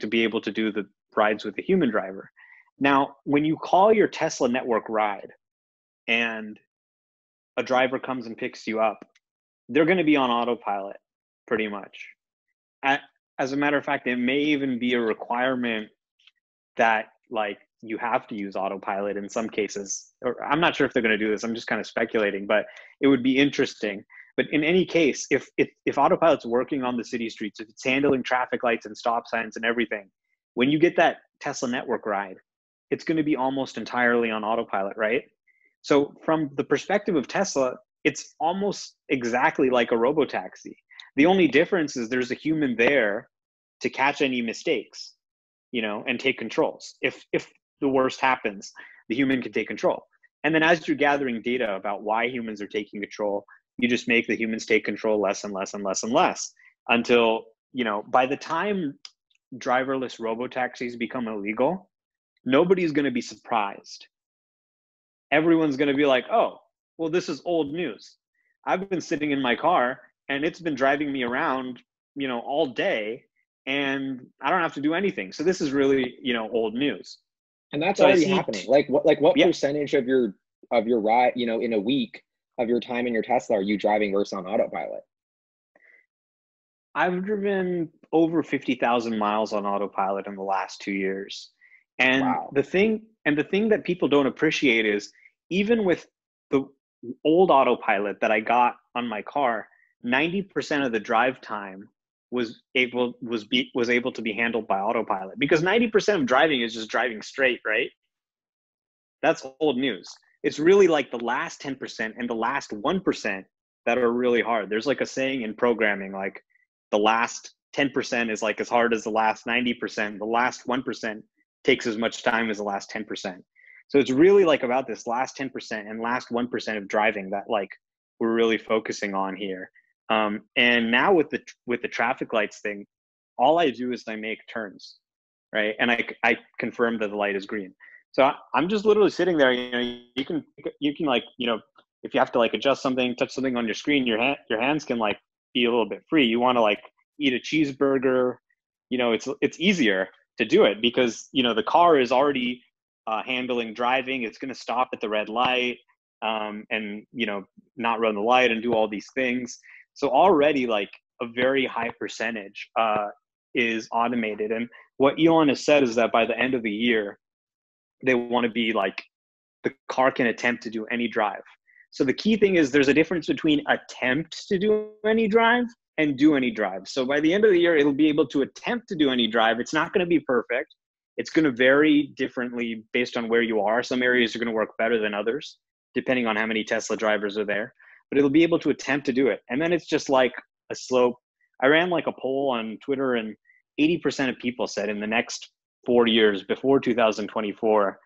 be able to do the rides with a human driver. Now, when you call your Tesla network ride and a driver comes and picks you up, they're going to be on autopilot pretty much. As a matter of fact, it may even be a requirement that like you have to use autopilot in some cases. Or I'm not sure if they're going to do this. I'm just kind of speculating, but it would be interesting. But in any case, if autopilot's working on the city streets, if it's handling traffic lights and stop signs and everything, when you get that Tesla network ride, it's going to be almost entirely on autopilot, right? So from the perspective of Tesla, it's almost exactly like a robotaxi. The only difference is there's a human there to catch any mistakes, and take controls. If the worst happens, the human can take control. And then as you're gathering data about why humans are taking control, you just make the humans take control less and less and less and less until, by the time driverless robotaxis become illegal, nobody's going to be surprised. Everyone's going to be like, oh, well, this is old news. I've been sitting in my car and it's been driving me around, all day, and I don't have to do anything. So this is really, old news. And that's already happening. What percentage of your ride, in a week of your time in your Tesla are you driving versus on autopilot? I've driven over 50,000 miles on autopilot in the last 2 years. And wow. the thing that people don't appreciate is, even with the old autopilot that I got on my car, 90% of the drive time was able to be handled by autopilot, because 90% of driving is just driving straight, right? That's old news. It's really like the last 10% and the last 1% that are really hard. There's like a saying in programming, like the last 10% is like as hard as the last 90%. The last 1% takes as much time as the last 10%. So it's really like about this last 10% and last 1% of driving that like we're really focusing on here. And now with the traffic lights thing, all I do is I make turns, right? And I confirm that the light is green. So I'm just literally sitting there. You can like, if you have to like adjust something, touch something on your screen, your hands can like be a little bit free. You want to like eat a cheeseburger, it's easier. to do it, because the car is already handling driving. It's going to stop at the red light, and not run the light and do all these things. So already like a very high percentage is automated. And what Elon has said is that by the end of the year, they want to be like, the car can attempt to do any drive. So the key thing is there's a difference between attempt to do any drive and do any drive. So by the end of the year, it'll be able to attempt to do any drive. It's not going to be perfect. It's going to vary differently based on where you are. Some areas are going to work better than others, depending on how many Tesla drivers are there. But it'll be able to attempt to do it. And then it's just like a slope. I ran like a poll on Twitter, and 80% of people said in the next 4 years, before 2024,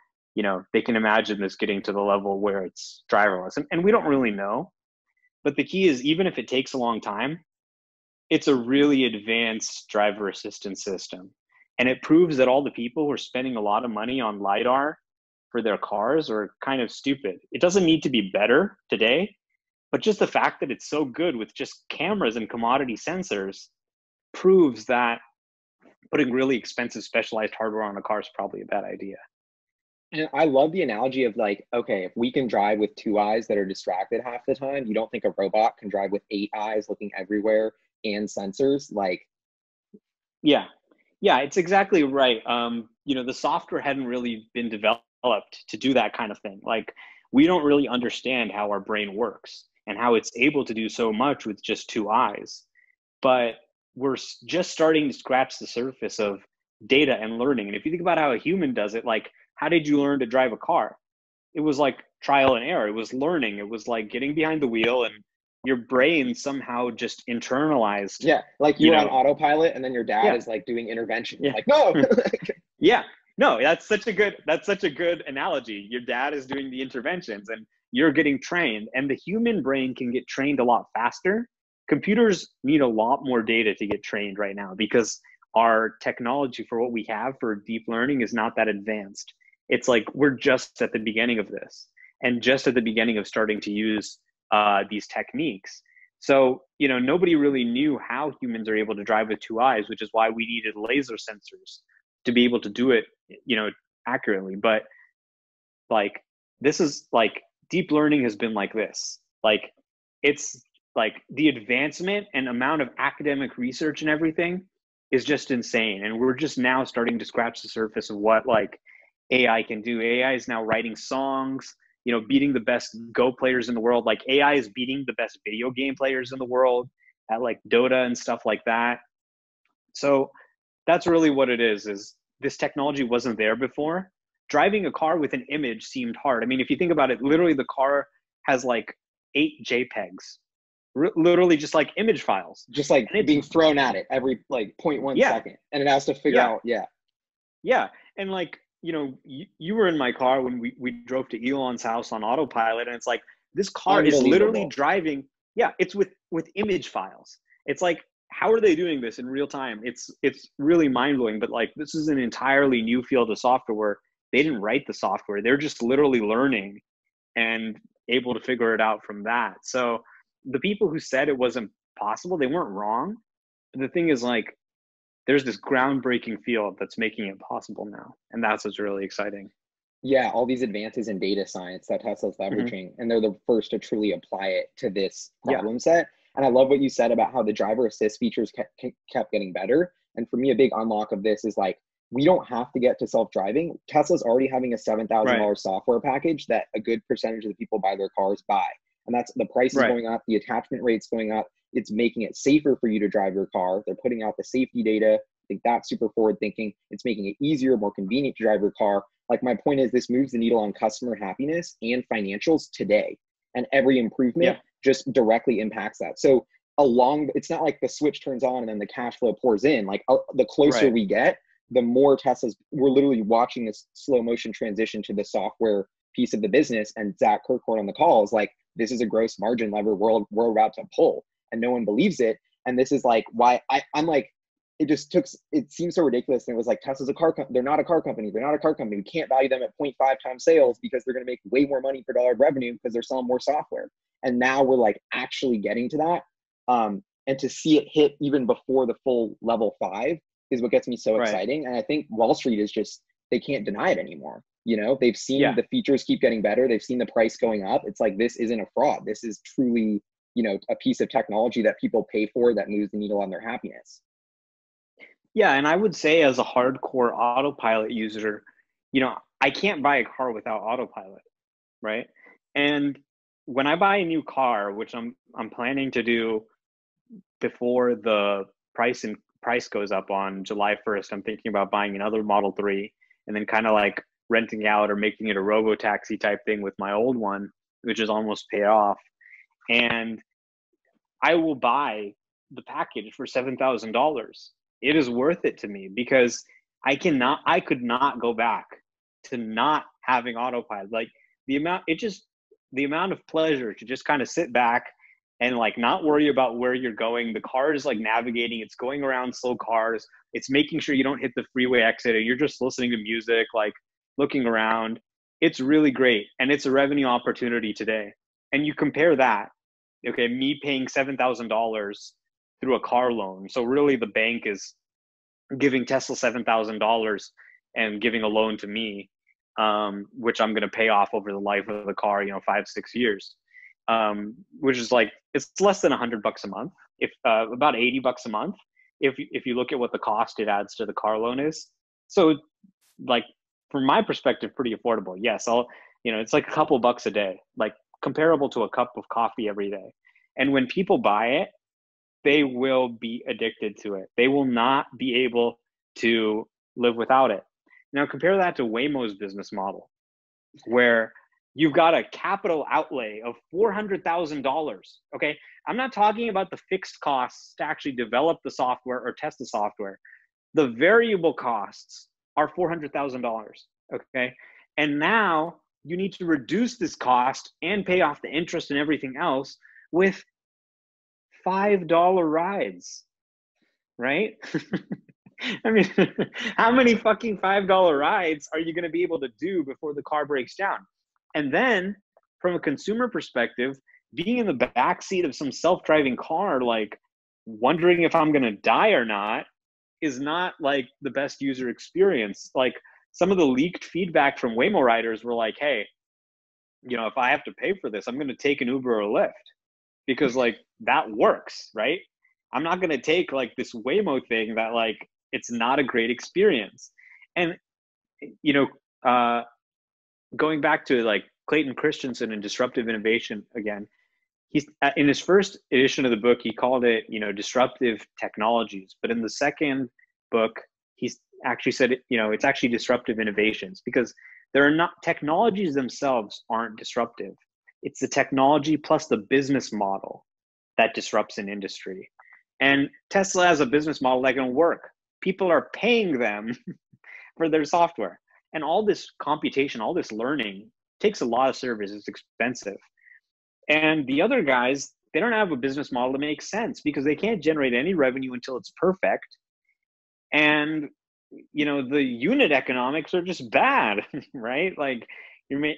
they can imagine this getting to the level where it's driverless. And we don't really know. But the key is, even if it takes a long time, it's a really advanced driver assistance system. And it proves that all the people who are spending a lot of money on LiDAR for their cars are kind of stupid. It doesn't need to be better today, but just the fact that it's so good with just cameras and commodity sensors proves that putting really expensive specialized hardware on a car is probably a bad idea. And I love the analogy of like, okay, if we can drive with 2 eyes that are distracted half the time, you don't think a robot can drive with 8 eyes looking everywhere and sensors? Like, yeah, it's exactly right. The software hadn't really been developed to do that kind of thing. Like, we don't really understand how our brain works and how it's able to do so much with just 2 eyes. But we're just starting to scratch the surface of data and learning. And if you think about how a human does it, like, how did you learn to drive a car? It was like trial and error. It was learning. It was like getting behind the wheel, and your brain somehow just internalized. Yeah, like you're on autopilot, and then your dad is like doing intervention. Yeah. Like, no. Yeah, no, that's such a good analogy. Your dad is doing the interventions, and you're getting trained. And the human brain can get trained a lot faster. Computers need a lot more data to get trained right now, because our technology for what we have for deep learning is not that advanced. It's like we're just at the beginning of this, and just at the beginning of starting to use these techniques. So, nobody really knew how humans are able to drive with 2 eyes, which is why we needed laser sensors to be able to do it, accurately. But like, this is like, deep learning has been like this. Like, it's like the advancement and amount of academic research and everything is just insane. And we're just now starting to scratch the surface of what like AI can do. AI is now writing songs, beating the best Go players in the world. Like, AI is beating the best video game players in the world at like Dota and stuff like that. So that's really what it is this technology wasn't there before. Driving a car with an image seemed hard. I mean, if you think about it, literally the car has like 8 JPEGs, literally just like image files. Just like being thrown at it every like 0.1 second. And it has to figure out, Yeah. And like, you were in my car when we drove to Elon's house on Autopilot, and it's like, this car is literally driving. Yeah, it's with image files. It's like, how are they doing this in real time? It's really mind-blowing. But like, this is an entirely new field of software where they didn't write the software. They're just literally learning and able to figure it out from that. So the people who said it wasn't possible, they weren't wrong. But the thing is, like, there's this groundbreaking field that's making it possible now. And that's what's really exciting. Yeah, all these advances in data science that Tesla's leveraging, and they're the first to truly apply it to this problem set. And I love what you said about how the driver assist features kept getting better. And for me, a big unlock of this is like, we don't have to get to self-driving. Tesla's already having a $7,000 software package that a good percentage of the people buy their cars buy. And that's, the price is going up, the attachment rate's going up. It's making it safer for you to drive your car. They're putting out the safety data. I think that's super forward thinking. It's making it easier, more convenient to drive your car. Like, my point is, this moves the needle on customer happiness and financials today. And every improvement just directly impacts that. So it's not like the switch turns on and then the cash flow pours in. Like, the closer we get, the more Teslas, we're literally watching this slow motion transition to the software piece of the business. And Zach Kirkhorn on the call is like, this is a gross margin lever we're about to pull, and no one believes it. And this is like why I'm like, it seems so ridiculous. And it was like, Tesla's a car company. They're not a car company. They're not a car company. We can't value them at 0.5 times sales because they're going to make way more money per dollar of revenue because they're selling more software. And now we're like actually getting to that. And to see it hit even before the full level 5 is what gets me so Right. exciting. And I think Wall Street is just, they can't deny it anymore. They've seen Yeah. the features keep getting better. They've seen the price going up. It's like, this isn't a fraud. This is truly, a piece of technology that people pay for that moves the needle on their happiness. Yeah. And I would say, as a hardcore Autopilot user, I can't buy a car without Autopilot. Right. And when I buy a new car, which I'm planning to do before the price goes up on July 1st, I'm thinking about buying another Model 3 and then kind of like renting out or making it a robo taxi type thing with my old one, which is almost paid off. And I will buy the package for $7,000. It is worth it to me because I could not go back to not having Autopilot. Like the amount of pleasure to just kind of sit back and like not worry about where you're going. The car is like navigating, it's going around slow cars, it's making sure you don't hit the freeway exit, and you're just listening to music, like looking around. It's really great, and it's a revenue opportunity today. And you compare that, okay, me paying $7,000 through a car loan. So really the bank is giving Tesla $7,000 and giving a loan to me, which I'm going to pay off over the life of the car, 5-6 years, which is like, it's less than $100 a month, if about $80 a month, if you look at what the cost it adds to the car loan is. So like, from my perspective, pretty affordable. Yes, it's like a couple bucks a day, like comparable to a cup of coffee every day. And when people buy it, they will be addicted to it. They will not be able to live without it. Now compare that to Waymo's business model, where you've got a capital outlay of $400,000. Okay, I'm not talking about the fixed costs to actually develop the software or test the software. The variable costs are $400,000. Okay, and now you need to reduce this cost and pay off the interest and everything else with $5 rides, right? I mean, how many fucking $5 rides are you going to be able to do before the car breaks down? And then from a consumer perspective, being in the backseat of some self-driving car, like wondering if I'm going to die or not, is not like the best user experience. Like some of the leaked feedback from Waymo riders were like, hey, if I have to pay for this, I'm going to take an Uber or a Lyft, because like that works, right? I'm not going to take like this Waymo thing that like, it's not a great experience. And, going back to like Clayton Christensen and disruptive innovation again, he's in his first edition of the book, he called it, disruptive technologies. But in the second book, he's actually said, it's actually disruptive innovations, because there are not, technologies themselves aren't disruptive. It's the technology plus the business model that disrupts an industry. And Tesla has a business model that can work. People are paying them for their software. And all this computation, all this learning takes a lot of service. It's expensive. And the other guys, they don't have a business model that makes sense, because they can't generate any revenue until it's perfect. And, the unit economics are just bad, right? Like you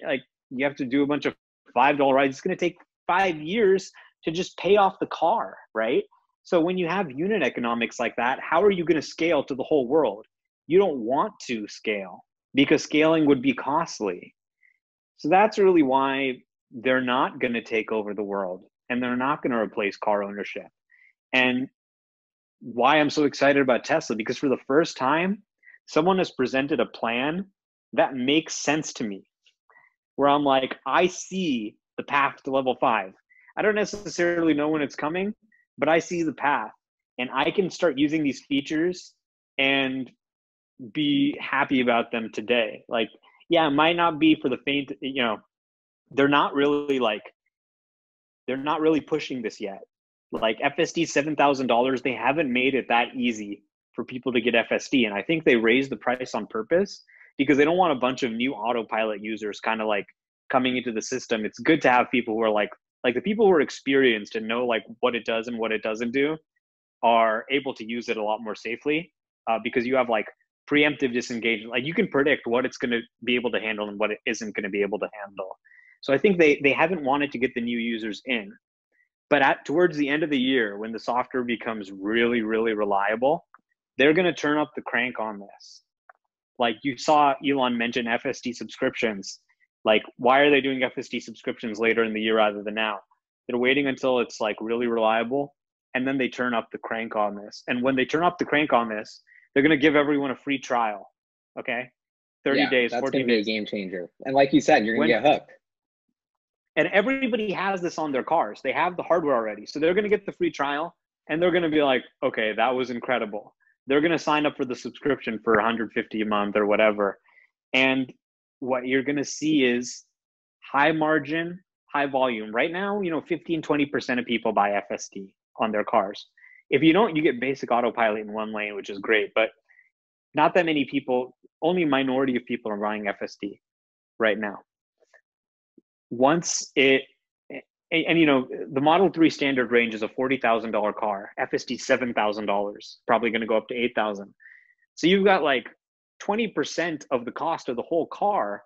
have to do a bunch of $5 rides. It's going to take 5 years to just pay off the car, right? So when you have unit economics like that, how are you going to scale to the whole world? You don't want to scale, because scaling would be costly. So that's really why they're not going to take over the world, and they're not going to replace car ownership. And why I'm so excited about Tesla, because for the first time, someone has presented a plan that makes sense to me, where I'm like, I see the path to level 5. I don't necessarily know when it's coming, but I see the path, and I can start using these features and be happy about them today. Like, yeah, it might not be for the faint, they're not really pushing this yet. Like FSD $7,000, they haven't made it that easy for people to get FSD. And I think they raised the price on purpose, because they don't want a bunch of new Autopilot users kind of like coming into the system. It's good to have people who are like the people who are experienced and know like what it does and what it doesn't do are able to use it a lot more safely, because you have like preemptive disengagement. Like you can predict what it's going to be able to handle and what it isn't going to be able to handle. So I think they haven't wanted to get the new users in. But towards the end of the year, when the software becomes really, really reliable, they're going to turn up the crank on this. Like you saw Elon mention FSD subscriptions. Like, why are they doing FSD subscriptions later in the year rather than now? They're waiting until it's like really reliable, and then they turn up the crank on this. And when they turn up the crank on this, they're going to give everyone a free trial. Okay. 30 days, that's 14 gonna be days. a game changer. And like you said, you're going to get hooked. And everybody has this on their cars. They have the hardware already. So they're going to get the free trial, and they're going to be like, okay, that was incredible. They're going to sign up for the subscription for $150 a month or whatever. And what you're going to see is high margin, high volume. Right now, 15, 20% of people buy FSD on their cars. If you don't, you get basic autopilot in one lane, which is great, but not that many people, only a minority of people are buying FSD right now. Once it, and the Model 3 standard range is a $40,000 car, FSD $7,000, probably going to go up to $8,000. So you've got like 20% of the cost of the whole car,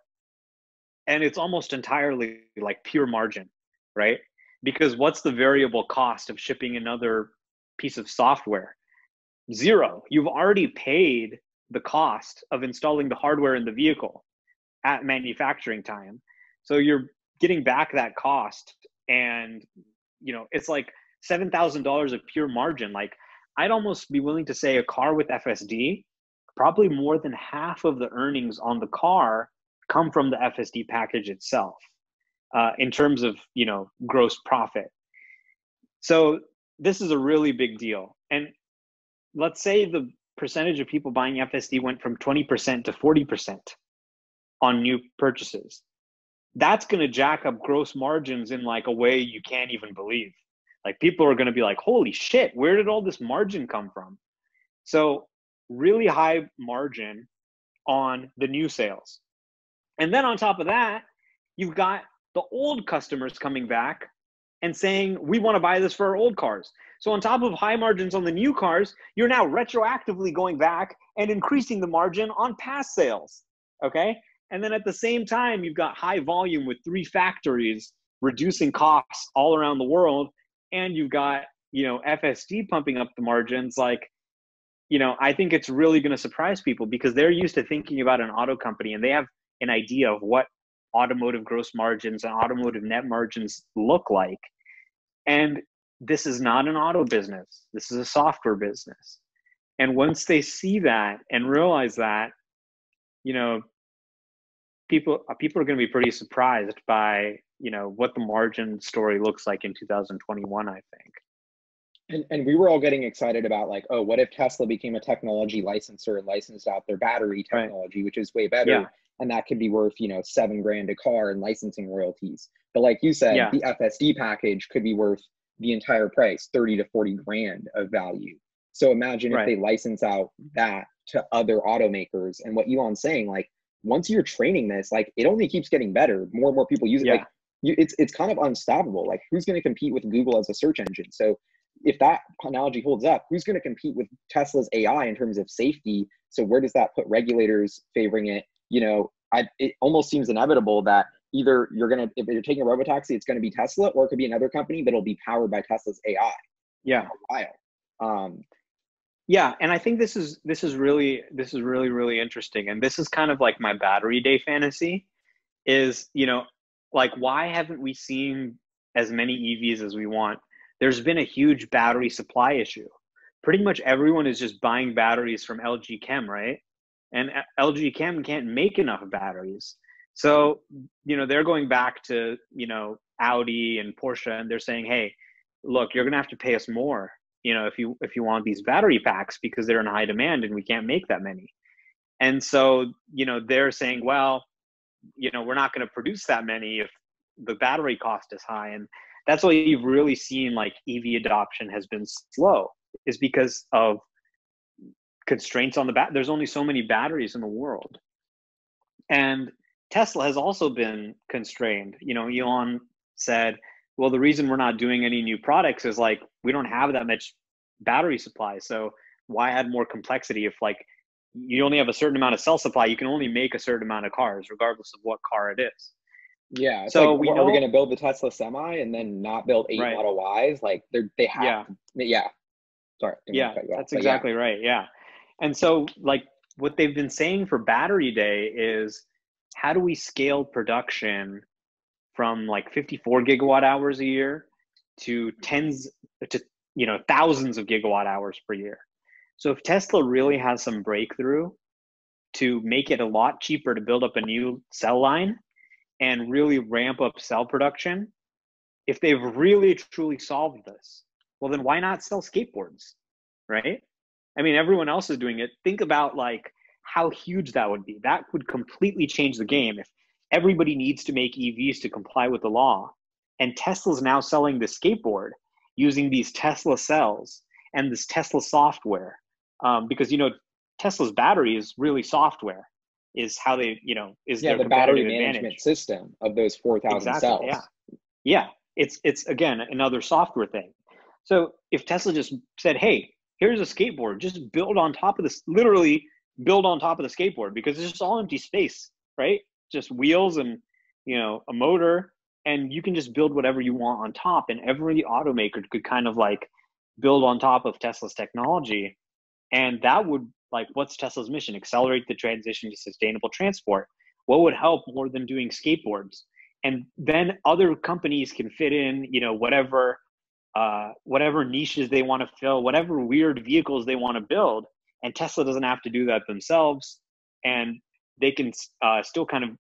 and it's almost entirely like pure margin, right? Because what's the variable cost of shipping another piece of software? Zero. You've already paid the cost of installing the hardware in the vehicle at manufacturing time. So you're getting back that cost, and it's like $7,000 of pure margin. Like, I'd almost be willing to say a car with FSD, probably more than half of the earnings on the car come from the FSD package itself, in terms of gross profit. So this is a really big deal. And let's say the percentage of people buying FSD went from 20% to 40% on new purchases. That's going to jack up gross margins in like a way you can't even believe. Like, people are going to be like, holy shit, where did all this margin come from? So really high margin on the new sales. And then on top of that, you've got the old customers coming back and saying, we want to buy this for our old cars. So on top of high margins on the new cars, you're now retroactively going back and increasing the margin on past sales. Okay. And then at the same time, you've got high volume with 3 factories reducing costs all around the world. And you've got, FSD pumping up the margins. Like, I think it's really going to surprise people, because they're used to thinking about an auto company and they have an idea of what automotive gross margins and automotive net margins look like. And this is not an auto business. This is a software business. And once they see that and realize that, people are going to be pretty surprised by, what the margin story looks like in 2021, I think. And we were all getting excited about like, oh, what if Tesla became a technology licensor and licensed out their battery technology, right, which is way better. Yeah. And that could be worth, $7,000 a car in licensing royalties. But like you said, the FSD package could be worth the entire price, 30 to 40 grand of value. So imagine if they license out that to other automakers. And what Elon's saying, like, once you're training this, like, it only keeps getting better. More and more people use it. Like, it's kind of unstoppable. Like, who's going to compete with Google as a search engine? So if that analogy holds up, who's going to compete with Tesla's AI in terms of safety? So where does that put regulators favoring it? It almost seems inevitable that either if you're taking a robotaxi, it's going to be Tesla, or it could be another company, but it'll be powered by Tesla's AI. Yeah. Yeah, and I think this is really really interesting, and this is kind of like my battery day fantasy. Is like, why haven't we seen as many EVs as we want? There's been a huge battery supply issue. Pretty much everyone is just buying batteries from LG Chem, right? And LG Chem can't make enough batteries. So, they're going back to, Audi and Porsche, and they're saying, hey, look, you're going to have to pay us more, if you want these battery packs, because they're in high demand and we can't make that many. And so, they're saying, well, we're not going to produce that many if the battery cost is high. And that's why you've really seen like EV adoption has been slow, is because of constraints on the there's only so many batteries in the world. And Tesla has also been constrained. Elon said, well, the reason we're not doing any new products is like, we don't have that much battery supply. So why add more complexity if like you only have a certain amount of cell supply? You can only make a certain amount of cars, regardless of what car it is. Yeah. So like, are we going to build the Tesla Semi and then not build 8 Model Ys? Like they have. Yeah. Sorry. Yeah, that's exactly right. Yeah. And so like what they've been saying for Battery Day is, how do we scale production from like 54 gigawatt hours a year to thousands of gigawatt hours per year? So if Tesla really has some breakthrough to make it a lot cheaper to build up a new cell line and really ramp up cell production, if they've really truly solved this, well, then why not sell skateboards, right? I mean, everyone else is doing it. Think about like how huge that would be. That would completely change the game if everybody needs to make EVs to comply with the law. And Tesla's now selling the skateboard using these Tesla cells and this Tesla software. Because, Tesla's battery is really software, is how they, is their the battery competitive management advantage. system of those 4,000 Exactly, cells. Yeah. It's again, another software thing. So if Tesla just said, hey, here's a skateboard, just build on top of this, literally build on top of the skateboard, because it's just all empty space, right? Just wheels and, a motor, and you can just build whatever you want on top. And every automaker could kind of like build on top of Tesla's technology. And that would, like, what's Tesla's mission? Accelerate the transition to sustainable transport. What would help more than doing skateboards? And then other companies can fit in, whatever niches they want to fill, whatever weird vehicles they want to build. And Tesla doesn't have to do that themselves. And they can still kind of,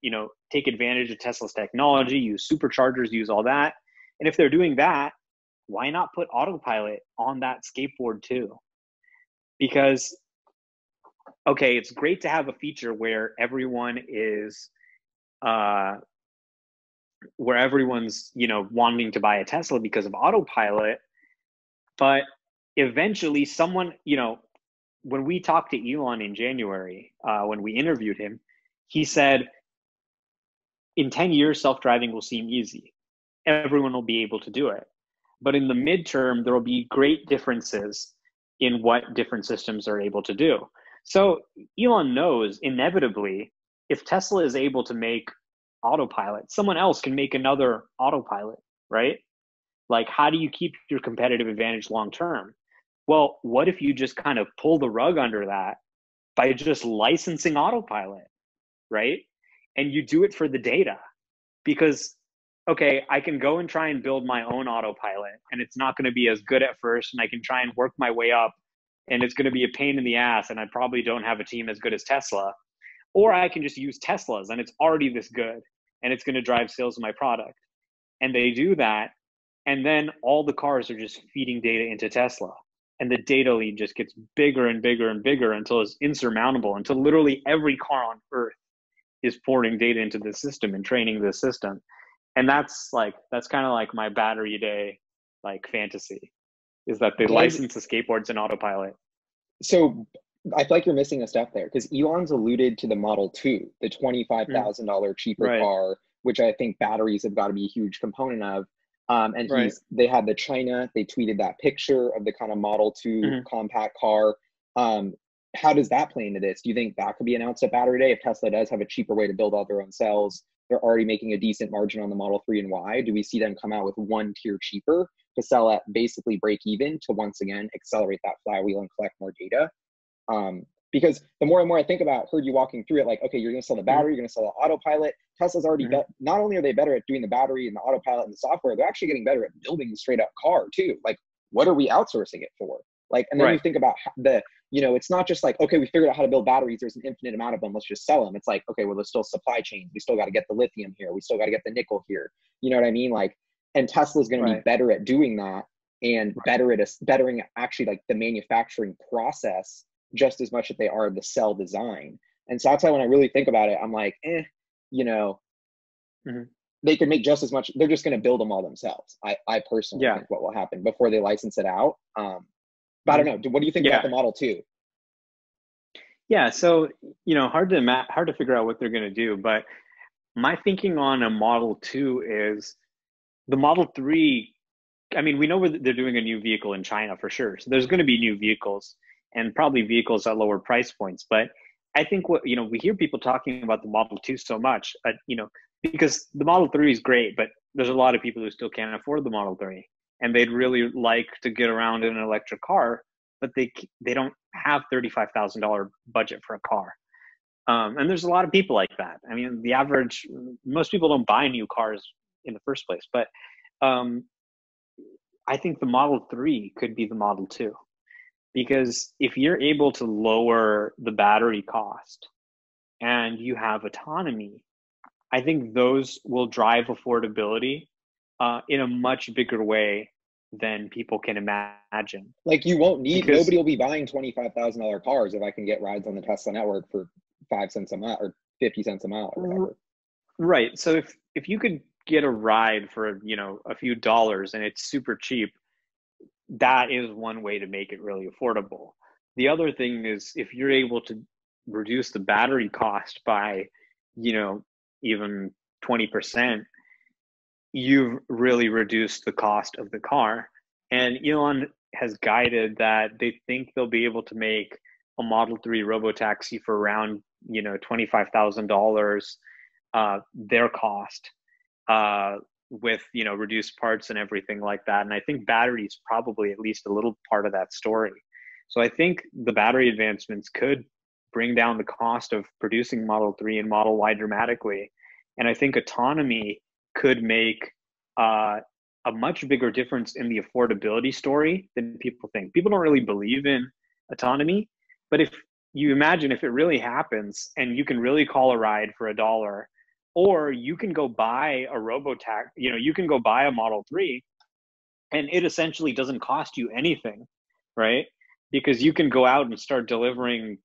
take advantage of Tesla's technology, use superchargers, use all that. And if they're doing that, why not put Autopilot on that skateboard too? Because, okay, it's great to have a feature where everyone is, where everyone's, wanting to buy a Tesla because of Autopilot. But eventually someone, when we talked to Elon in January, when we interviewed him, he said, in 10 years, self-driving will seem easy. Everyone will be able to do it. But in the midterm, there will be great differences in what different systems are able to do. So Elon knows, inevitably, if Tesla is able to make Autopilot, someone else can make another Autopilot, right? Like, how do you keep your competitive advantage long term? Well, what if you just kind of pull the rug under that by just licensing Autopilot, right? And you do it for the data. Because, okay, I can go and try and build my own Autopilot, and it's not going to be as good at first, and I can try and work my way up, and it's going to be a pain in the ass, and I probably don't have a team as good as Tesla. Or I can just use Teslas, and it's already this good, and it's going to drive sales of my product. And they do that, and then all the cars are just feeding data into Tesla. And the data lead just gets bigger and bigger and bigger until it's insurmountable, until literally every car on Earth is pouring data into the system and training the system. And that's kind of like my Battery Day, like, fantasy, is that they license the skateboards and Autopilot. So I feel like you're missing a step there, because Elon's alluded to the Model 2, the $25,000 cheaper car, which I think batteries have got to be a huge component of. And they had they tweeted that picture of the kind of Model 2 compact car. How does that play into this? Do you think that could be announced at Battery Day if Tesla does have a cheaper way to build out their own cells? They're already making a decent margin on the Model 3 and Y. Do we see them come out with one tier cheaper to sell at basically break even to once again accelerate that flywheel and collect more data? Because the more and more I think about, heard you walking through it, like, okay, you're going to sell the battery, you're going to sell the Autopilot. Tesla's already not only are they better at doing the battery and the Autopilot and the software, they're actually getting better at building the straight up car too. Like, what are we outsourcing it for? Like, and then you think about it's not just like, okay, we figured out how to build batteries. There's an infinite amount of them. Let's just sell them. It's like, okay, well, there's still supply chains. We still got to get the lithium here. We still got to get the nickel here. You know what I mean? Like, and Tesla's going to be better at doing that and bettering actually like the manufacturing process just as much as they are the cell design. And so that's why when I really think about it, I'm like, they can make just as much. They're just going to build them all themselves. I personally think what will happen before they license it out. But I don't know. What do you think about the Model 2? Yeah, so hard to figure out what they're going to do. But my thinking on a Model 2 is the Model 3. I mean, we know they're doing a new vehicle in China for sure. So there's going to be new vehicles and probably vehicles at lower price points. But I think we hear people talking about the Model 2 so much, because the Model 3 is great, but there's a lot of people who still can't afford the Model 3. And they'd really like to get around in an electric car, but they don't have $35,000 budget for a car. And there's a lot of people like that. I mean, most people don't buy new cars in the first place, but I think the Model 3 could be the Model 2, because if you're able to lower the battery cost and you have autonomy, I think those will drive affordability in a much bigger way than people can imagine. Like, you won't need, nobody will be buying $25,000 cars if I can get rides on the Tesla network for 5 cents a mile or 50 cents a mile or whatever. Right. So if you could get a ride for, a few dollars and it's super cheap, that is one way to make it really affordable. The other thing is, if you're able to reduce the battery cost by, even 20%, you've really reduced the cost of the car. And Elon has guided that they think they'll be able to make a Model 3 robotaxi for around, $25,000, their cost, with, reduced parts and everything like that. And I think battery is probably at least a little part of that story. So I think the battery advancements could bring down the cost of producing Model 3 and Model Y dramatically. And I think autonomy could make a much bigger difference in the affordability story than people think. People don't really believe in autonomy, but if you imagine if it really happens and you can really call a ride for $1, or you can go buy a robotaxi, you can go buy a Model 3 and it essentially doesn't cost you anything, right? Because you can go out and start delivering,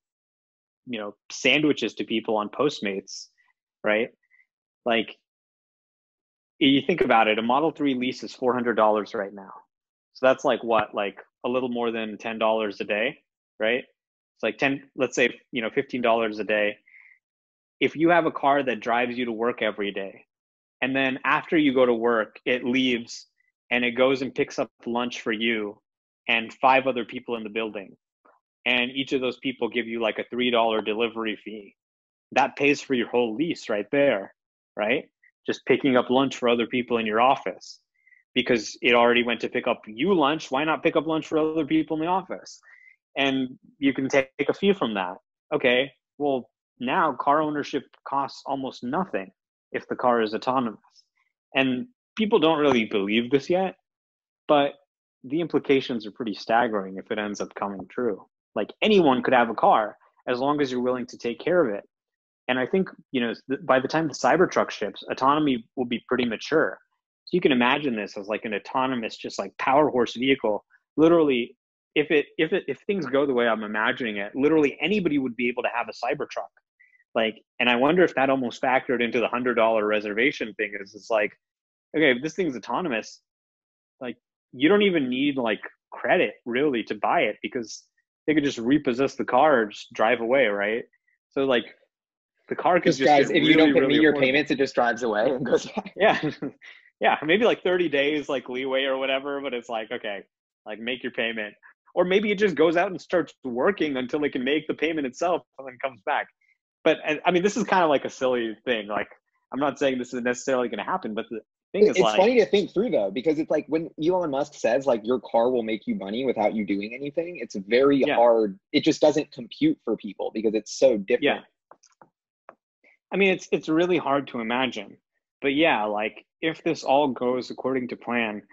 sandwiches to people on Postmates, right? Like, you think about it, a Model 3 lease is $400 right now. So that's like what, like a little more than $10 a day, right? It's like let's say, $15 a day. If you have a car that drives you to work every day, and then after you go to work, it leaves and it goes and picks up lunch for you and 5 other people in the building, and each of those people give you like a $3 delivery fee, that pays for your whole lease right there, right? Just picking up lunch for other people in your office, because it already went to pick up you lunch. Why not pick up lunch for other people in the office? And you can take a fee from that. Okay, well, now car ownership costs almost nothing if the car is autonomous. And people don't really believe this yet, but the implications are pretty staggering if it ends up coming true. Like, anyone could have a car as long as you're willing to take care of it. And I think, by the time the Cybertruck ships, autonomy will be pretty mature. So you can imagine this as like an autonomous, just like power horse vehicle. Literally, if things go the way I'm imagining it, literally anybody would be able to have a Cybertruck. Like, and I wonder if that almost factored into the $100 reservation thing. Is it's like, okay, if this thing's autonomous, like, you don't even need like credit really to buy it, because they could just repossess the car or just drive away, right? So like, the car could just drives, if really, you don't really meet your affordable. payments, it just drives away and goes back. Yeah. Yeah, maybe like 30 days like leeway or whatever, but it's like, okay, like, make your payment. Or maybe it just goes out and starts working until it can make the payment itself and then comes back. But I mean, this is kind of like a silly thing. Like, I'm not saying this is necessarily going to happen, but the thing is, it's funny to think through though, because it's like when Elon Musk says like your car will make you money without you doing anything, it's very hard. It just doesn't compute for people because it's so different. Yeah. I mean, it's really hard to imagine. But yeah, like, if this all goes according to plan,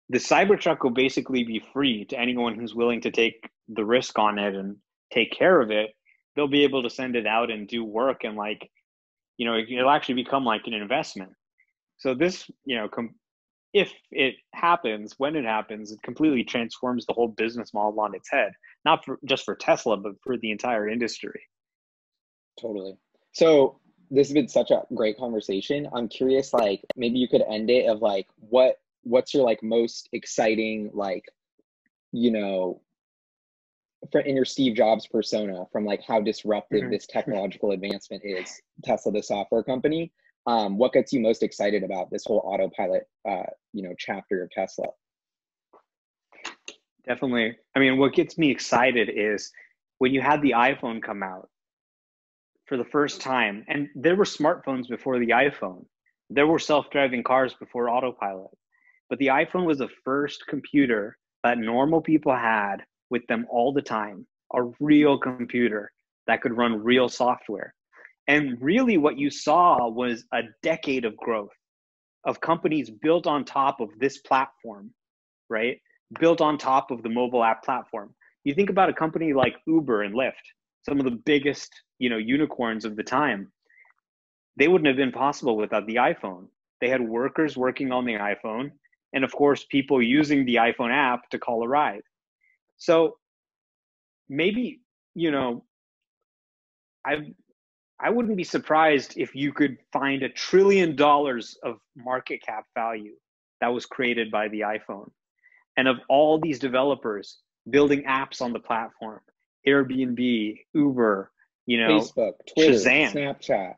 the Cybertruck will basically be free to anyone who's willing to take the risk on it and take care of it. They'll be able to send it out and do work, and like, it'll actually become like an investment. So this, if it happens, when it happens, it completely transforms the whole business model on its head, not just for Tesla, but for the entire industry. Totally. So this has been such a great conversation. I'm curious, like, maybe you could end it of like, what's your like most exciting, like, in your Steve Jobs persona, from like how disruptive this technological advancement is, Tesla, the software company. What gets you most excited about this whole autopilot, chapter of Tesla? Definitely. I mean, what gets me excited is when you had the iPhone come out for the first time, and there were smartphones before the iPhone. There were self-driving cars before Autopilot. But the iPhone was the first computer that normal people had with them all the time, a real computer that could run real software. And really what you saw was a decade of growth of companies built on top of this platform, right? Built on top of the mobile app platform. You think about a company like Uber and Lyft, some of the biggest, unicorns of the time. They wouldn't have been possible without the iPhone. They had workers working on the iPhone, and of course, people using the iPhone app to call a ride. So maybe, I wouldn't be surprised if you could find $1 trillion of market cap value that was created by the iPhone. And of all these developers building apps on the platform, Airbnb, Uber, Facebook, Twitter, Shazam. Snapchat.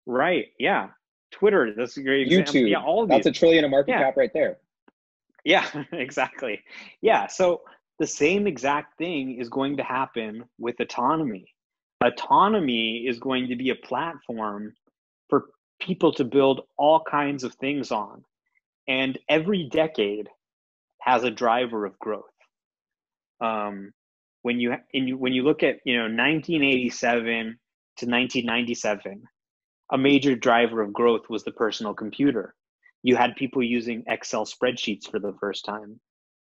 Right, yeah. Twitter, that's a great example. YouTube, yeah, all of that's these. $1 trillion of market cap right there. Yeah, exactly. Yeah, so the same exact thing is going to happen with autonomy. Autonomy is going to be a platform for people to build all kinds of things on. And every decade has a driver of growth. When you look at 1987 to 1997, a major driver of growth was the personal computer. You had people using Excel spreadsheets for the first time,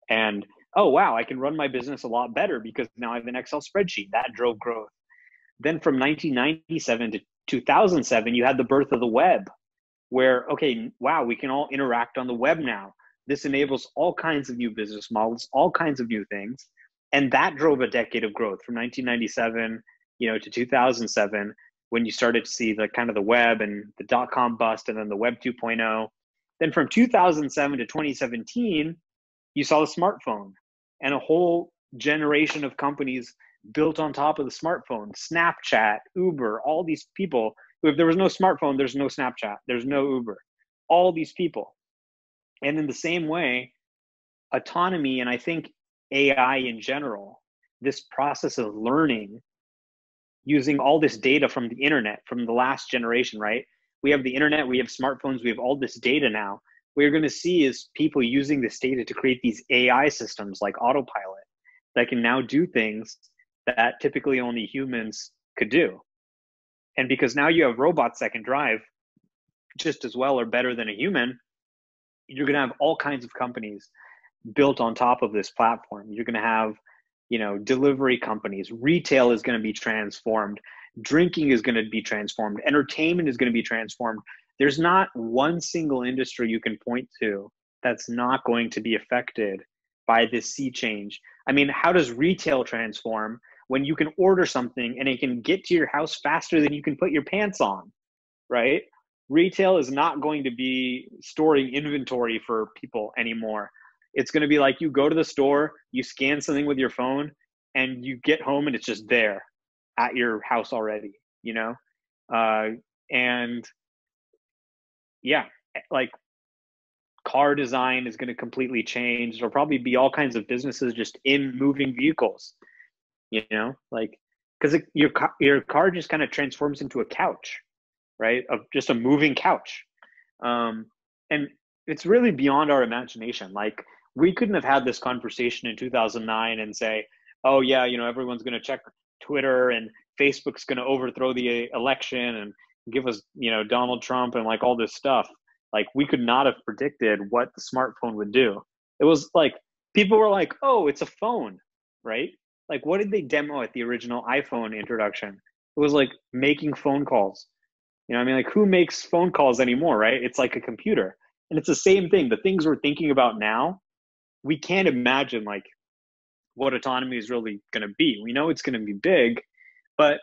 and oh wow, I can run my business a lot better because now I have an Excel spreadsheet. That drove growth. Then from 1997 to 2007, you had the birth of the web, where okay, wow, we can all interact on the web now. This enables all kinds of new business models, all kinds of new things. And that drove a decade of growth from 1997, to 2007, when you started to see the kind of the web and the dot-com bust and then the web 2.0. Then from 2007 to 2017, you saw the smartphone and a whole generation of companies built on top of the smartphone. Snapchat, Uber, all these people. If there was no smartphone, there's no Snapchat, there's no Uber. All these people. And in the same way, autonomy, and I think AI in general, this process of learning using all this data from the internet, from the last generation, right? We have the internet, we have smartphones, we have all this data now. What you're going to see is people using this data to create these AI systems like Autopilot that can now do things that typically only humans could do. And because now you have robots that can drive just as well or better than a human, you're going to have all kinds of companies built on top of this platform. You're going to have, delivery companies. Retail is going to be transformed. Drinking is going to be transformed. Entertainment is going to be transformed. There's not one single industry you can point to that's not going to be affected by this sea change. I mean, how does retail transform when you can order something and it can get to your house faster than you can put your pants on, right? Retail is not going to be storing inventory for people anymore. It's going to be like you go to the store, you scan something with your phone, and you get home and it's just there at your house already, and yeah, like car design is going to completely change. There'll probably be all kinds of businesses just in moving vehicles, like because your car just kind of transforms into a couch, right? Of just a moving couch. And it's really beyond our imagination. Like we couldn't have had this conversation in 2009 and say, oh yeah, everyone's going to check Twitter and Facebook's going to overthrow the election and give us, Donald Trump and like all this stuff. Like we could not have predicted what the smartphone would do. It was like, people were like, oh, it's a phone, right? Like what did they demo at the original iPhone introduction? It was like making phone calls. Like who makes phone calls anymore, right? It's like a computer. And it's the same thing. The things we're thinking about now, we can't imagine like what autonomy is really going to be. We know it's going to be big, but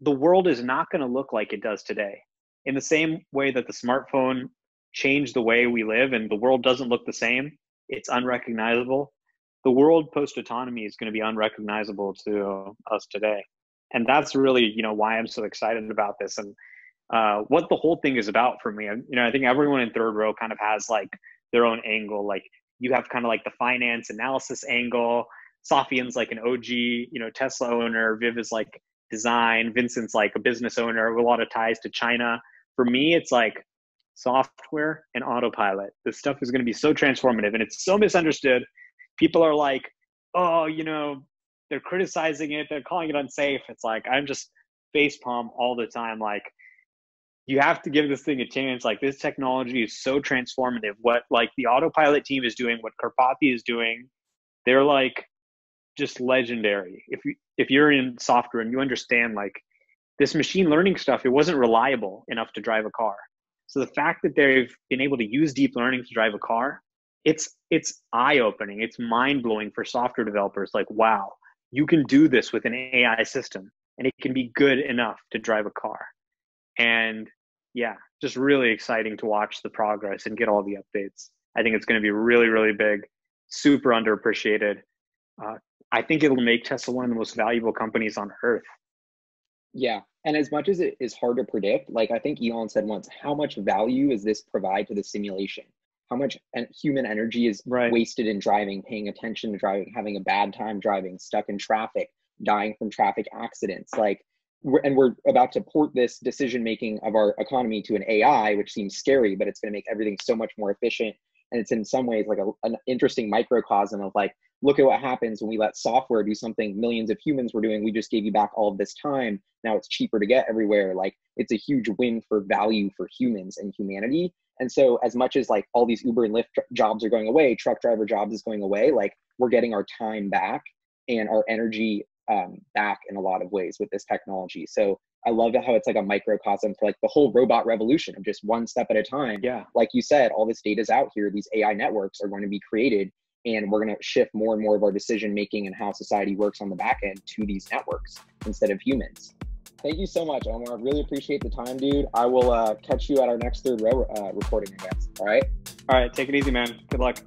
the world is not going to look like it does today. In the same way that the smartphone changed the way we live and the world doesn't look the same, it's unrecognizable. The world post-autonomy is going to be unrecognizable to us today. And that's really, why I'm so excited about this and what the whole thing is about for me. I think everyone in Third Row kind of has like their own angle. Like you have kind of like the finance analysis angle. Safian's like an OG, Tesla owner. Viv is like design. Vincent's like a business owner with a lot of ties to China. For me, it's like software and autopilot. This stuff is going to be so transformative and it's so misunderstood. People are like, oh, they're criticizing it, they're calling it unsafe. It's like, I'm just facepalm all the time. Like, you have to give this thing a chance. Like, this technology is so transformative. What like the Autopilot team is doing, what Karpathy is doing, they're like just legendary. If you're in software and you understand, like, this machine learning stuff, it wasn't reliable enough to drive a car. So the fact that they've been able to use deep learning to drive a car, it's eye-opening. It's mind-blowing for software developers. Like, wow, you can do this with an AI system and it can be good enough to drive a car. And yeah, just really exciting to watch the progress and get all the updates. I think it's going to be really, really big, super underappreciated. I think it'll make Tesla one of the most valuable companies on earth. Yeah. And as much as it is hard to predict, like I think Elon said once, how much value is this provide to the simulation? How much human energy is wasted in driving, paying attention to driving, having a bad time driving, stuck in traffic, dying from traffic accidents? Like, we're about to port this decision making of our economy to an AI, which seems scary, but it's going to make everything so much more efficient. And it's in some ways like an interesting microcosm of like, look at what happens when we let software do something millions of humans were doing. We just gave you back all of this time. Now it's cheaper to get everywhere. Like, it's a huge win for value for humans and humanity. And so as much as like all these Uber and Lyft jobs are going away, truck driver jobs is going away, like we're getting our time back and our energy back in a lot of ways with this technology. So I love how it's like a microcosm for like the whole robot revolution of just one step at a time. Yeah. Like you said, all this data is out here. These AI networks are going to be created, and we're going to shift more and more of our decision making and how society works on the back end to these networks instead of humans. Thank you so much, Omar. Really appreciate the time, dude. I will catch you at our next third row recording, I guess. All right? All right. Take it easy, man. Good luck.